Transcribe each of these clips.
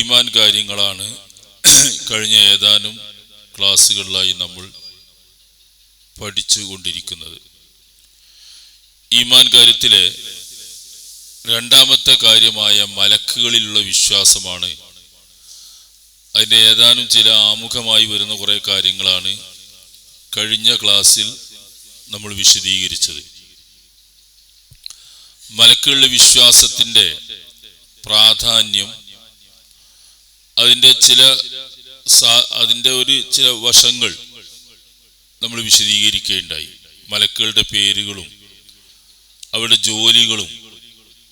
ഈമാൻ കാര്യങ്ങളാണ് കഴിഞ്ഞ ഏതാനും ക്ലാസ്സുകളിലായി നമ്മൾ പഠിച്ചു കൊണ്ടിരിക്കുന്നത്. ഈമാൻ കാര്യത്തിലെ രണ്ടാമത്തെ കാര്യമായ മലക്കുകളിലുള്ള വിശ്വാസമാണ്. അതിൻ്റെ ഏതാനും ചില ആമുഖമായി വരുന്ന കുറേ കാര്യങ്ങളാണ് കഴിഞ്ഞ ക്ലാസ്സിൽ നമ്മൾ വിശദീകരിച്ചത്. മലക്കുകളിലെ വിശ്വാസത്തിൻ്റെ പ്രാധാന്യം, അതിൻ്റെ ചില വശങ്ങൾ നമ്മൾ വിശദീകരിക്കുകയുണ്ടായി. മലക്കുകളുടെ പേരുകളും അവരുടെ ജോലികളും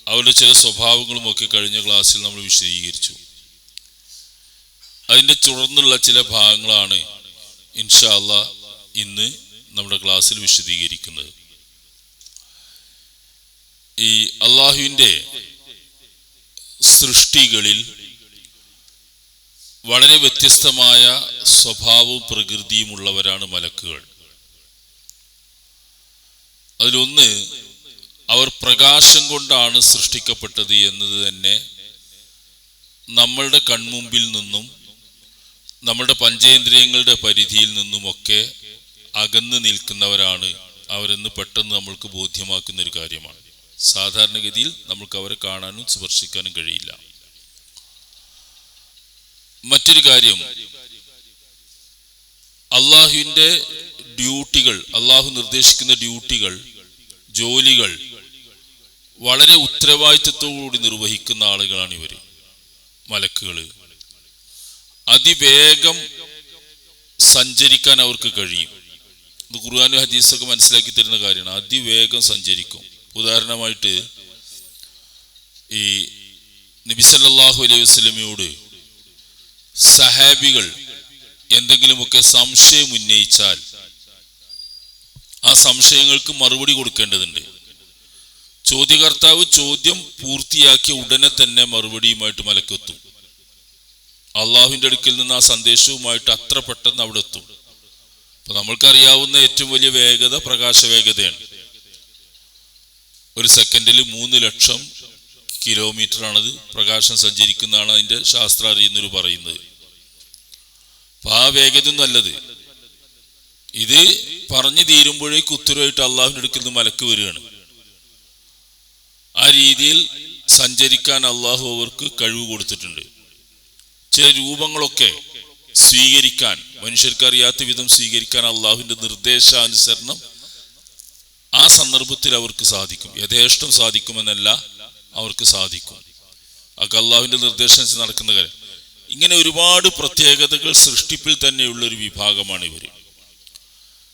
അവരുടെ ചില സ്വഭാവങ്ങളും ഒക്കെ കഴിഞ്ഞ ക്ലാസ്സിൽ നമ്മൾ വിശദീകരിച്ചു. അതിൻ്റെ തുടർന്നുള്ള ചില ഭാഗങ്ങളാണ് ഇൻഷാ അല്ലാഹ് ഇന്ന് നമ്മുടെ ക്ലാസ്സിൽ വിശദീകരിക്കുന്നത്. ഈ അള്ളാഹുവിൻ്റെ സൃഷ്ടികളിൽ വളരെ വ്യത്യസ്തമായ സ്വഭാവവും പ്രകൃതിയും ഉള്ളവരാണ് മലക്കുകൾ. അതിലൊന്ന്, അവർ പ്രകാശം കൊണ്ടാണ് സൃഷ്ടിക്കപ്പെട്ടത് എന്നത് തന്നെ നമ്മളുടെ കൺമുമ്പിൽ നിന്നും നമ്മളുടെ പഞ്ചേന്ദ്രിയങ്ങളുടെ പരിധിയിൽ നിന്നുമൊക്കെ അകന്നു നിൽക്കുന്നവരാണ് അവരെന്ന് പെട്ടെന്ന് നമ്മൾക്ക് ബോധ്യമാക്കുന്നൊരു കാര്യമാണ്. സാധാരണഗതിയിൽ നമുക്ക് അവരെ കാണാനും സ്പർശിക്കാനും കഴിയില്ല. മറ്റൊരു കാര്യം, അള്ളാഹുവിൻ്റെ ഡ്യൂട്ടികൾ, അള്ളാഹു നിർദ്ദേശിക്കുന്ന ഡ്യൂട്ടികൾ, ജോലികൾ വളരെ ഉത്തരവാദിത്വത്തോടുകൂടി നിർവഹിക്കുന്ന ആളുകളാണ് ഇവർ, മലക്കുകൾ. അതിവേഗം സഞ്ചരിക്കാൻ അവർക്ക് കഴിയും. ഇത് ഖുർആനും ഹദീസൊക്കെ മനസ്സിലാക്കി തരുന്ന കാര്യമാണ്. അതിവേഗം സഞ്ചരിക്കും. ഉദാഹരണമായിട്ട് ഈ നബി സല്ലല്ലാഹു അലൈഹി വസല്ലമയോട് സഹാബികൾ എന്തെങ്കിലുമൊക്കെ സംശയം ഉന്നയിച്ചാൽ ആ സംശയങ്ങൾക്ക് മറുപടി കൊടുക്കേണ്ടതുണ്ട്. ചോദ്യകർത്താവ് ചോദ്യം പൂർത്തിയാക്കിയ ഉടനെ തന്നെ മറുപടിയുമായിട്ട് മലക്കെത്തും. അള്ളാഹുവിൻ്റെ അടുക്കൽ നിന്ന് ആ സന്ദേശവുമായിട്ട് അത്ര പെട്ടെന്ന് അവിടെ എത്തും. അപ്പൊ നമ്മൾക്കറിയാവുന്ന ഏറ്റവും വലിയ വേഗത പ്രകാശവേഗതയാണ്. ഒരു സെക്കൻഡിൽ 3 ലക്ഷം കിലോമീറ്ററാണത് പ്രകാശം സഞ്ചരിക്കുന്നതാണ് അതിൻ്റെ ശാസ്ത്രം അറിയുന്നവർ പറയുന്നത്. അപ്പൊ ആ വേഗത നല്ലത്. ഇത് പറഞ്ഞു തീരുമ്പോഴേക്ക് ഉത്തരവായിട്ട് അള്ളാഹുവിൻ്റെ അടുക്കൽ നിന്ന് മലക്ക് വരികയാണ്. ആ രീതിയിൽ സഞ്ചരിക്കാൻ അള്ളാഹു അവർക്ക് കഴിവ് കൊടുത്തിട്ടുണ്ട്. ചില രൂപങ്ങളൊക്കെ സ്വീകരിക്കാൻ, മനുഷ്യർക്കറിയാത്ത വിധം സ്വീകരിക്കാൻ അള്ളാഹുവിൻ്റെ നിർദ്ദേശാനുസരണം ആ സന്ദർഭത്തിൽ അവർക്ക് സാധിക്കും. യഥേഷ്ടം സാധിക്കുമെന്നല്ല, അവർക്ക് സാധിക്കും. അതൊക്കെ അള്ളാഹുവിൻ്റെ നിർദ്ദേശം നടക്കുന്ന കാര്യം. ഇങ്ങനെ ഒരുപാട് പ്രത്യേകതകൾ സൃഷ്ടിപ്പിൽ തന്നെയുള്ളൊരു വിഭാഗമാണ് ഇവർ.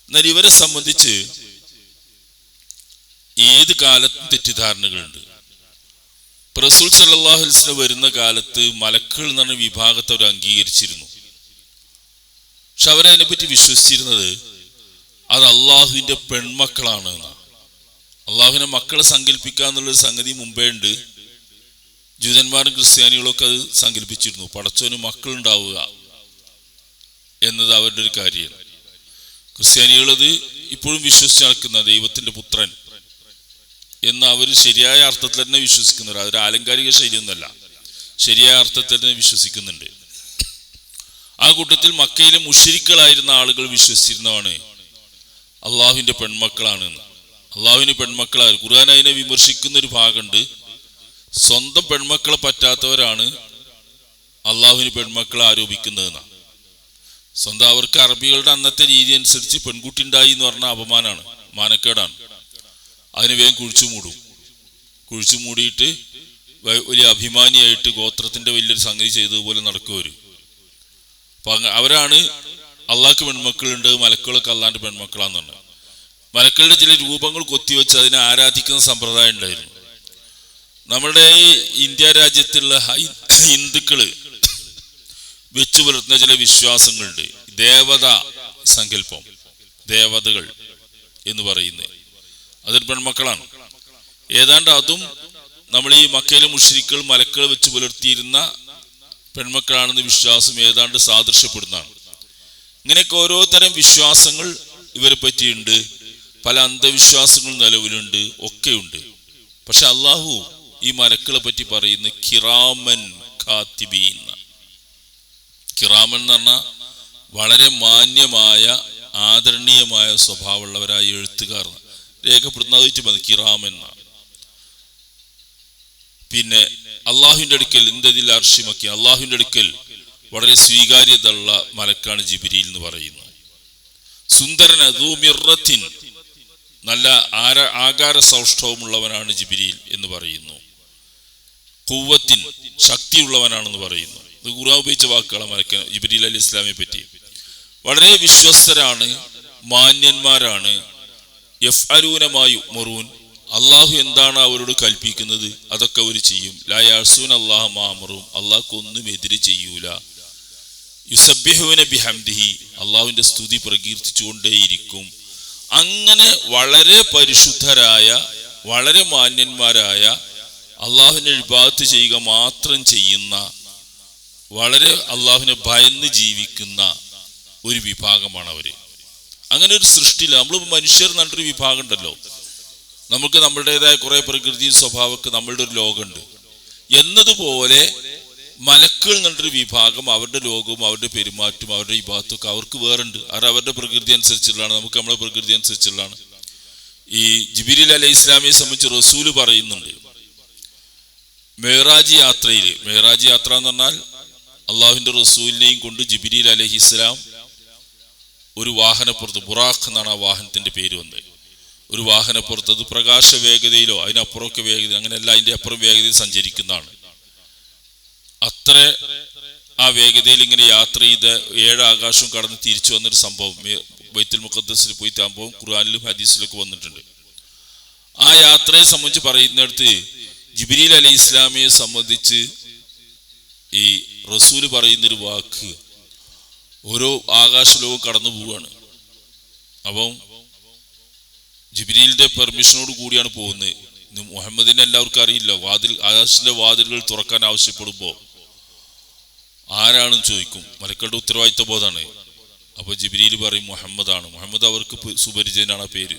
എന്നാൽ ഇവരെ സംബന്ധിച്ച് ഏത് കാലത്തും തെറ്റിദ്ധാരണകളുണ്ട്. റസൂൽ സല്ലല്ലാഹു അലൈഹി വസല്ലം വരുന്ന കാലത്ത് മലക്കുകൾ എന്ന് പറഞ്ഞ വിഭാഗത്തെ അവർ അംഗീകരിച്ചിരുന്നു. പക്ഷെ അവരതിനെപ്പറ്റി വിശ്വസിച്ചിരുന്നത് അത് അള്ളാഹുവിൻ്റെ പെൺമക്കളാണ് എന്നാണ്. അള്ളാഹുവിനെ മക്കളെ സങ്കല്പിക്കുക എന്നുള്ളൊരു സംഗതി മുമ്പേ ഉണ്ട്. ജൂതന്മാരും ക്രിസ്ത്യാനികളൊക്കെ അത് സങ്കല്പിച്ചിരുന്നു. പടച്ചവന് മക്കളുണ്ടാവുക എന്നത് അവരുടെ ഒരു കാര്യമാണ്. ക്രിസ്ത്യാനികളത് ഇപ്പോഴും വിശ്വസിച്ച് നടക്കുന്ന ദൈവത്തിൻ്റെ പുത്രൻ എന്ന് അവർ ശരിയായ അർത്ഥത്തിൽ തന്നെ വിശ്വസിക്കുന്നവർ. അതൊരു ആലങ്കാരിക ശൈലിയൊന്നുമല്ല, ശരിയായ അർത്ഥത്തിൽ തന്നെ വിശ്വസിക്കുന്നുണ്ട്. ആ കൂട്ടത്തിൽ മക്കയിലെ മുശ്രിക്കുകളായിരുന്ന ആളുകൾ വിശ്വസിച്ചിരുന്നതാണ് അള്ളാഹുവിൻ്റെ പെൺമക്കളാണെന്ന്. അള്ളാഹുവിന് പെൺമക്കളാണ്. ഖുർആൻ അതിനെ വിമർശിക്കുന്ന ഒരു ഭാഗമുണ്ട്. സ്വന്തം പെൺമക്കളെ പറ്റാത്തവരാണ് അള്ളാഹുവിന് പെൺമക്കളെ ആരോപിക്കുന്നതെന്നാണ്. സ്വന്തം അവർക്ക് അറബികളുടെ അന്നത്തെ രീതി അനുസരിച്ച് പെൺകുട്ടി ഉണ്ടായി എന്ന് പറഞ്ഞാൽ അപമാനമാണ്, മാനക്കേടാണ്. അതിന് വേഗം കുഴിച്ചു മൂടിയിട്ട് വലിയ അഭിമാനിയായിട്ട് ഗോത്രത്തിൻ്റെ വലിയൊരു സംഗതി ചെയ്തതുപോലെ നടക്കുവർ. അപ്പം അവരാണ് അള്ളാഹ്ക്ക് പെൺമക്കളുണ്ട്, മലക്കുകളൊക്കെ അള്ളാഹിൻ്റെ പെൺമക്കളാന്ന് പറഞ്ഞത്. മലക്കളുടെ ചില രൂപങ്ങൾ കൊത്തിവെച്ച് അതിനെ ആരാധിക്കുന്ന സമ്പ്രദായം ഉണ്ടായിരുന്നു. നമ്മുടെ ഈ ഇന്ത്യ രാജ്യത്തുള്ള ഹിന്ദുക്കൾ വെച്ചു പുലർത്തുന്ന ചില വിശ്വാസങ്ങളുണ്ട്. ദേവതാ സങ്കല്പം, ദേവതകൾ എന്ന് പറയുന്നത് അതൊരു പെൺമക്കളാണ്. ഏതാണ്ട് അതും നമ്മൾ ഈ മക്കയിലെ മുശ്രിക്കുകൾ മലക്കുകൾ വെച്ച് പുലർത്തിയിരുന്ന പെൺമക്കളാണെന്ന് വിശ്വാസം ഏതാണ്ട് സാദൃശ്യപ്പെടുന്നതാണ്. ഇങ്ങനെയൊക്കെ ഓരോ തരം വിശ്വാസങ്ങൾ ഇവരെ പറ്റിയുണ്ട്. പല അന്ധവിശ്വാസങ്ങൾ നിലവിലുണ്ട്, ഒക്കെയുണ്ട്. പക്ഷെ അള്ളാഹു ഈ മലക്കുകളെ പറ്റി പറയുന്ന കിറാമൻ ഖാതിബീൻ, കിറാമൻ എന്ന് പറഞ്ഞാൽ വളരെ മാന്യമായ ആദരണീയമായ സ്വഭാവമുള്ളവരായ എഴുത്തുകാർ രേഖപ്പെടുത്തുന്നതായിട്ട് മതി കിറാമൻ എന്നാണ്. പിന്നെ അള്ളാഹുവിൻ്റെ അടുക്കൽ ഇന്ദതിൽ അർഷിമക്കി, അള്ളാഹുവിൻ്റെ അടുക്കൽ വളരെ സ്വീകാര്യത ഉള്ള മലക്കാണ് ജിബ്രീൽ എന്ന് പറയുന്നു. സുന്ദരൻ അദൂമിറത്തിൻ, നല്ല ആകാര സൗഷ്ഠവമുള്ളവനാണ് ജിബ്രീൽ എന്ന് പറയുന്നു. ഖുവ്വത്തിൻ, ശക്തിയുള്ളവനാണെന്ന് പറയുന്നു. ഇത് ഖുർആൻ ഉപയോഗിച്ച വാക്കുകളാണ് മലക്ക് ജിബ്രീൽ അലൈഹി ഇസ്ലാമിനെ പറ്റി. വളരെ വിശ്വസ്തരാണ്, മാന്യന്മാരാണ്. യഫ്അലൂന മാ യുഅ്മറൂൻ, അള്ളാഹു എന്താണ് അവരോട് കൽപ്പിക്കുന്നത് അതൊക്കെ അവർ ചെയ്യും. ലാ യഅ്സൂന അല്ലാഹ മാ അമറും, അള്ളാഹ്ക്കൊന്നും എതിര് ചെയ്യൂല. യുസബ്ബിഹൂന ബിഹംദിഹി, അള്ളാഹുവിന്റെ സ്തുതി പ്രകീർത്തിച്ചുകൊണ്ടേയിരിക്കും. അങ്ങനെ വളരെ പരിശുദ്ധരായ, വളരെ മാന്യന്മാരായ, അള്ളാഹുവിനെ ഇബാദത്ത് ചെയ്യുക മാത്രം ചെയ്യുന്ന, വളരെ അള്ളാഹുവിനെ ഭയന്ന് ജീവിക്കുന്ന ഒരു വിഭാഗമാണ് അവര്. അങ്ങനെ ഒരു സൃഷ്ടിയില്ല. നമ്മൾ മനുഷ്യർ നല്ലൊരു വിഭാഗം ഉണ്ടല്ലോ, നമുക്ക് നമ്മുടേതായ കുറെ പ്രകൃതിയും സ്വഭാവമൊക്കെ നമ്മളുടെ ഒരു ലോകമുണ്ട് എന്നതുപോലെ മലക്കുകൾ നല്ലൊരു വിഭാഗം, അവരുടെ ലോകവും അവരുടെ പെരുമാറ്റവും അവരുടെ ഇബാദത്തൊക്കെ അവർക്ക് വേറുണ്ട്. അവരുടെ പ്രകൃതി അനുസരിച്ചുള്ളതാണ്, നമുക്ക് നമ്മുടെ പ്രകൃതി അനുസരിച്ചുള്ളതാണ്. ഈ ജിബ്രീൽ അലൈഹി ഇസ്ലാമിയെ സംബന്ധിച്ച് റസൂല് പറയുന്നുണ്ട്, മെഹ്റാജ് യാത്രയിൽ, മെഹ്റാജ് യാത്ര എന്ന് പറഞ്ഞാൽ അള്ളാഹുവിന്റെ റസൂലിനെയും കൊണ്ട് ജിബ്രീൽ അലൈഹി ഇസ്ലാം ഒരു വാഹനപ്പുറത്ത്, ബുറാഖ് എന്നാണ് ആ വാഹനത്തിന്റെ പേര് വന്നത്, ഒരു വാഹനപ്പുറത്ത്, അത് പ്രകാശ വേഗതയിലോ അതിനപ്പുറമൊക്കെ വേഗത, അങ്ങനെയല്ല, അതിന്റെ അപ്പുറം വേഗതയിൽ സഞ്ചരിക്കുന്നതാണ്. അത്ര ആ വേഗതയിൽ ഇങ്ങനെ യാത്ര ചെയ്ത് 7 ആകാശവും കടന്ന് തിരിച്ചു വന്നൊരു സംഭവം ബൈത്തുൽ മുഖദ്ദസിൽ പോയി സംഭവം ഖുർആനിലും ഹദീസിലൊക്കെ വന്നിട്ടുണ്ട്. ആ യാത്രയെ സംബന്ധിച്ച് പറയുന്നിടത്ത് ജിബ്രീൽ അലൈഹി ഇസ്ലാമിയെ സംബന്ധിച്ച് ഈ റസൂല് പറയുന്നൊരു വാക്ക്, ഓരോ ആകാശലോകവും കടന്നു പോവുകയാണ്. അപ്പം ജിബ്രീലിന്റെ പെർമിഷനോട് കൂടിയാണ് പോകുന്നത്. ഇന്ന് മുഹമ്മദിനെ എല്ലാവർക്കും അറിയില്ല. ആകാശത്തിന്റെ വാതിലുകൾ തുറക്കാൻ ആവശ്യപ്പെടുമ്പോൾ ആരാണെന്ന് ചോദിക്കും. മലക്കളുടെ ഉത്തരവാദിത്വ ബോധമാണ്. അപ്പൊ ജിബ്രീൽ പറയും മുഹമ്മദാണ്. മുഹമ്മദ് അവർക്ക് സുപരിചിതനാണ് ആ പേര്.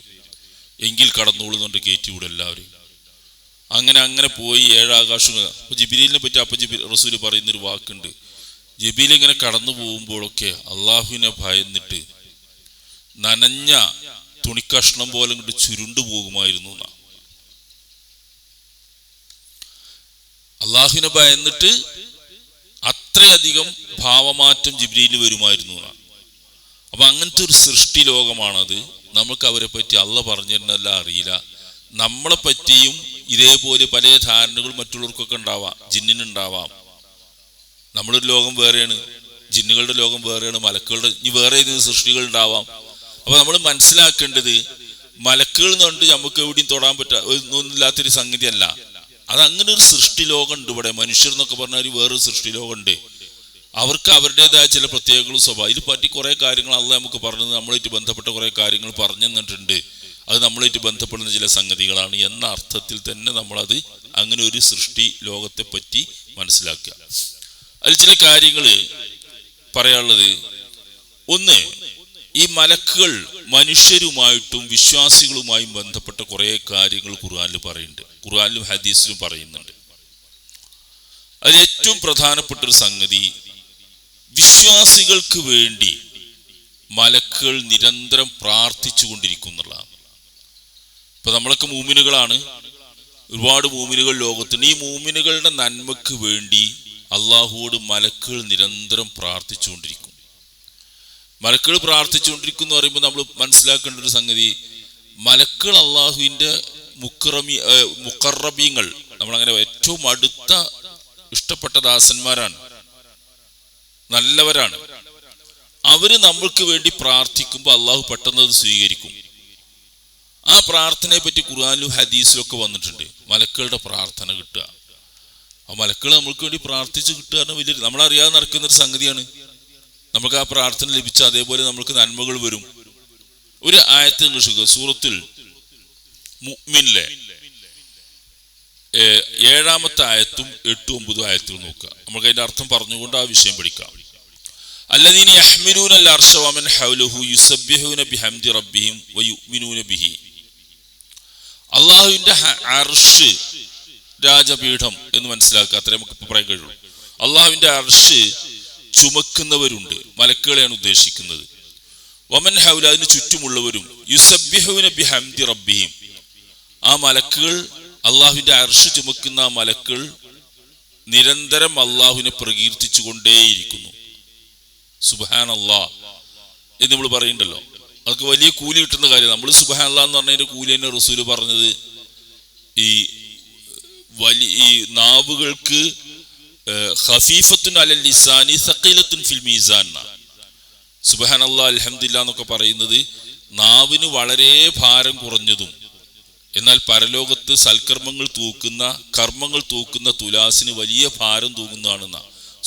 എങ്കിൽ കടന്നുകൊള്ളുന്നുണ്ട്, കയറ്റിവിടും എല്ലാവരും. അങ്ങനെ പോയി 7 ആകാശങ്ങൾ. അപ്പൊ ജിബ്രീലിനെ പറ്റി അപ്പൊ റസൂല് പറയുന്നൊരു വാക്കുണ്ട്, ജിബ്രീൽ ഇങ്ങനെ കടന്നു പോകുമ്പോഴൊക്കെ അള്ളാഹുവിനെ ഭയന്നിട്ട് നനഞ്ഞ തുണിക്കഷ്ണം പോലെ ഇങ്ങോട്ട് ചുരുണ്ടു പോകുമായിരുന്നു എന്നാ. അള്ളാഹുവിനെ ഭയന്നിട്ട് അത്രയധികം ഭാവമാറ്റം ജിബ്രീലിന് വരുമായിരുന്നു എന്നാ. അപ്പൊ അങ്ങനത്തെ ഒരു സൃഷ്ടി ലോകമാണത്. നമുക്ക് അവരെ പറ്റി അള്ളാഹ് പറഞ്ഞിരുന്നെല്ലാം അറിയില്ല. നമ്മളെ പറ്റിയും ഇതേപോലെ പല ധാരണകൾ മറ്റുള്ളവർക്കൊക്കെ ഉണ്ടാവാം, ജിന്നിനുണ്ടാവാം. നമ്മളൊരു ലോകം വേറെയാണ്, ജിന്നുകളുടെ ലോകം വേറെയാണ്, മലക്കുകളുടെ ഇനി വേറെ ഏതെങ്കിലും സൃഷ്ടികൾ ഉണ്ടാവാം. അപ്പൊ നമ്മൾ മനസ്സിലാക്കേണ്ടത് മലക്കുകൾ എന്നുകൊണ്ട് നമുക്ക് എവിടെയും തൊടാൻ ഒന്നുമില്ലാത്തൊരു സംഗതിയല്ല. അത് അങ്ങനെ ഒരു സൃഷ്ടി ലോകമുണ്ട് ഇവിടെ. മനുഷ്യർ എന്നൊക്കെ പറഞ്ഞാൽ വേറൊരു സൃഷ്ടി ലോകമുണ്ട്. അവർക്ക് അവരുടേതായ ചില പ്രത്യേകതകളും സ്വഭാവം. ഇതിനെ പറ്റി കുറെ കാര്യങ്ങൾ അള്ളാഹ് നമുക്ക് പറഞ്ഞത്, നമ്മളായിട്ട് ബന്ധപ്പെട്ട കുറെ കാര്യങ്ങൾ പറഞ്ഞു തന്നിട്ടുണ്ട്. അത് നമ്മളായിട്ട് ബന്ധപ്പെടുന്ന ചില സംഗതികളാണ് എന്ന അർത്ഥത്തിൽ തന്നെ നമ്മളത് അങ്ങനെ ഒരു സൃഷ്ടി ലോകത്തെ പറ്റി മനസ്സിലാക്കുക. അതിൽ ചില കാര്യങ്ങൾ പറയാനുള്ളത്, ഒന്ന്, ഈ മലക്കുകൾ മനുഷ്യരുമായിട്ടും വിശ്വാസികളുമായും ബന്ധപ്പെട്ട കുറെ കാര്യങ്ങൾ ഖുർആനിൽ പറയുന്നുണ്ട്, ഖുർആനിലും ഹദീസിലും പറയുന്നുണ്ട്. അതിൽ ഏറ്റവും പ്രധാനപ്പെട്ട ഒരു സംഗതി, വിശ്വാസികൾക്ക് വേണ്ടി മലക്കുകൾ നിരന്തരം പ്രാർത്ഥിച്ചു കൊണ്ടിരിക്കുന്നുള്ളതാണ്. ഇപ്പൊ നമ്മളൊക്കെ മൂമിനുകളാണ്, ഒരുപാട് മൂമിനുകൾ ലോകത്തുണ്ട്. ഈ മൂമിനുകളുടെ നന്മക്ക് വേണ്ടി അള്ളാഹുവോട് മലക്കുകൾ നിരന്തരം പ്രാർത്ഥിച്ചുകൊണ്ടിരിക്കും. മലക്കുകൾ പ്രാർത്ഥിച്ചുകൊണ്ടിരിക്കും എന്ന് പറയുമ്പോൾ നമ്മൾ മനസ്സിലാക്കേണ്ട ഒരു സംഗതി, മലക്കുകൾ അള്ളാഹുവിന്റെ മുഖറബീങ്ങൾ, നമ്മളങ്ങനെ ഏറ്റവും അടുത്ത ഇഷ്ടപ്പെട്ട ദാസന്മാരാണ്, നല്ലവരാണ്. അവര് നമ്മൾക്ക് വേണ്ടി പ്രാർത്ഥിക്കുമ്പോൾ അള്ളാഹു പെട്ടെന്ന് അത് സ്വീകരിക്കും. ആ പ്രാർത്ഥനയെ പറ്റി ഖുർആനിലും ഹദീസിലും ഒക്കെ വന്നിട്ടുണ്ട്. മലക്കുകളുടെ പ്രാർത്ഥന കിട്ടുക, ആ മലക്കുകൾ നമ്മൾക്ക് വേണ്ടി പ്രാർത്ഥിച്ച് കിട്ടുക വലിയ നമ്മളറിയാതെ നടക്കുന്നൊരു സംഗതിയാണ്. നമുക്ക് ആ പ്രാർത്ഥന ലഭിച്ച അതേപോലെ നമ്മൾക്ക് നന്മകൾ വരും. ഒരു ആയത്ത് സൂറത്തുൽ മുഅ്മിനിലെ 7-ാമത്തെ ആയത്തും 8-9 ആയത്തും നോക്കുക. നമുക്ക് അതിന്റെ അർത്ഥം പറഞ്ഞുകൊണ്ട് ആ വിഷയം പഠിക്കാം. അല്ലദീന യഹ്മിലൂന അൽ-അർശ വമൻ ഹൗലഹു യുസബ്ബിഹൂന ബിഹംദി റബ്ബിഹിം വയുഅ്മിനൂന ബിഹി. അള്ളാഹുവിന്റെ അർശ്, രാജപീഠം എന്ന് മനസ്സിലാക്കുക, അത്രേ നമുക്ക് പറയാൻ കഴിയുള്ളൂ. അള്ളാഹുവിന്റെ അർശ് ചുമക്കുന്നവരുണ്ട്, മലക്കുകളെയാണ് ഉദ്ദേശിക്കുന്നത്. വമൻ ഹൗല, അതിന് ചുറ്റുമുള്ളവരും യുസബ്ബിഹൂന ബിഹംദി റബ്ബിഹിം, ആ മലക്കുകൾ, അള്ളാഹുവിന്റെ അർശ് ചുമക്കുന്ന ആ മലക്കുകൾ നിരന്തരം അള്ളാഹുവിനെ പ്രകീർത്തിച്ചു കൊണ്ടേയിരിക്കുന്നു. സുബ്ഹാനല്ലാഹ് എന്ന് നമ്മൾ പറയുന്നുണ്ടല്ലോ, അതൊക്കെ വലിയ കൂലി കിട്ടുന്ന കാര്യം. നമ്മൾ സുബ്ഹാനല്ലാഹ് എന്ന് പറഞ്ഞതിന്റെ കൂലി തന്നെ റസൂല് പറഞ്ഞത് ഈ നാവുകൾക്ക് ഖഫീഫത്തുൻ അലൽ ലിസാനി സഖീലത്തുൻ ഫിൽ മീസാൻ. സുബ്ഹാനല്ലാഹ് അൽഹംദുലില്ലാഹ് എന്നൊക്കെ പറയുന്നത് നാവിന് വളരെ ഭാരം കുറഞ്ഞതും എന്നാൽ പരലോകത്ത് സൽക്കർമ്മങ്ങൾ തൂക്കുന്ന, കർമ്മങ്ങൾ തൂക്കുന്ന തുലാസിന് വലിയ ഭാരം തൂങ്ങുന്നതാണെന്ന.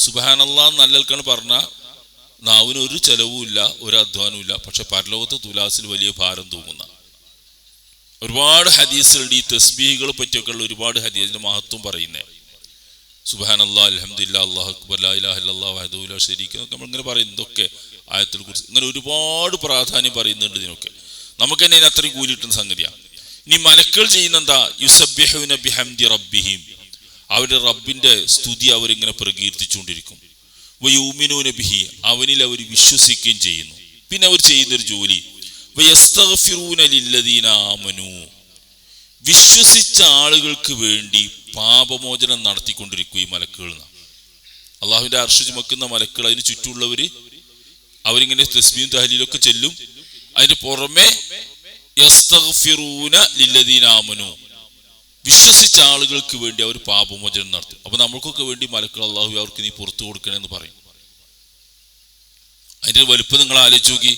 സുബ്ഹാനല്ലാഹ് നല്ലൽക്കാണ് പറഞ്ഞ നാവിന് ഒരു ചെലവുമില്ല, ഒരു അധ്വാനവുമില്ല, പക്ഷെ പരലോകത്ത് തുലാസിന് വലിയ ഭാരം തൂങ്ങുന്ന ഒരുപാട് ഹദീസുകളുണ്ട്. ഈ തസ്ബീഹുകളെ പറ്റിയൊക്കെ ഉള്ള ഒരുപാട് ഹദീസിന്റെ മഹത്വം പറയുന്നത്. സുബ്ഹാനല്ലാഹ് അൽഹംദുലില്ലാഹ് അല്ലാഹു അക്ബർ ലാ ഇലാഹ ഇല്ലല്ലാഹു വഹ്ദഹു ലാ ശരീക ലഹു, നമ്മൾ ഇങ്ങനെ പറയുന്നത് ഇതൊക്കെ ആയത്തുൽ കുർസി, ഇങ്ങനെ ഒരുപാട് പ്രാധാന്യം പറയുന്നുണ്ട് ഇതിനൊക്കെ. നമുക്ക് തന്നെ ഇതിന് അത്രയും കൂലി കിട്ടുന്ന സംഗതിയാണ്. ഇനി മലക്കുകൾ ചെയ്യുന്ന എന്താ? യുസബ്ബിഹൂന ബിഹംദി റബ്ബിഹിം, അവരുടെ റബ്ബിന്റെ സ്തുതി അവരിങ്ങനെ പ്രകീർത്തിച്ചുകൊണ്ടിരിക്കും. വയുമിനൂന ബിഹി, അവനിൽ അവർ വിശ്വസിക്കുകയും ചെയ്യുന്നു. പിന്നെ അവർ ചെയ്യുന്നൊരു ജോലി വയസ്തഗ്ഫിറൂന ലില്ലദീന ആമനൂ, വിശ്വസിച്ച ആളുകൾക്ക് വേണ്ടി പാപമോചനം നടത്തിക്കൊണ്ടിരിക്കും ഈ മലക്കുകൾ. അള്ളാഹുവിന്റെ അർശ് ചുമക്കുന്ന മലക്കുകൾ, അതിന് ചുറ്റുമുള്ളവര് അവരിങ്ങനെ തസ്ബീഹും തഹ്ലീലൊക്കെ ചെല്ലും. അതിന് പുറമെ യസ്തഗ്ഫിറൂന ലില്ലദീന ആമനൂ, വിശ്വസിച്ച ആളുകൾക്ക് വേണ്ടി അവർ പാപമോചനം നടത്തും. അപ്പൊ നമ്മൾക്കൊക്കെ വേണ്ടി മലക്കുകൾ അള്ളാഹു അവർക്ക് നീ പുറത്തു കൊടുക്കണമെന്ന് പറയും. അതിന്റെ വലുപ്പം നിങ്ങൾ ആലോചിച്ച് നോക്കി.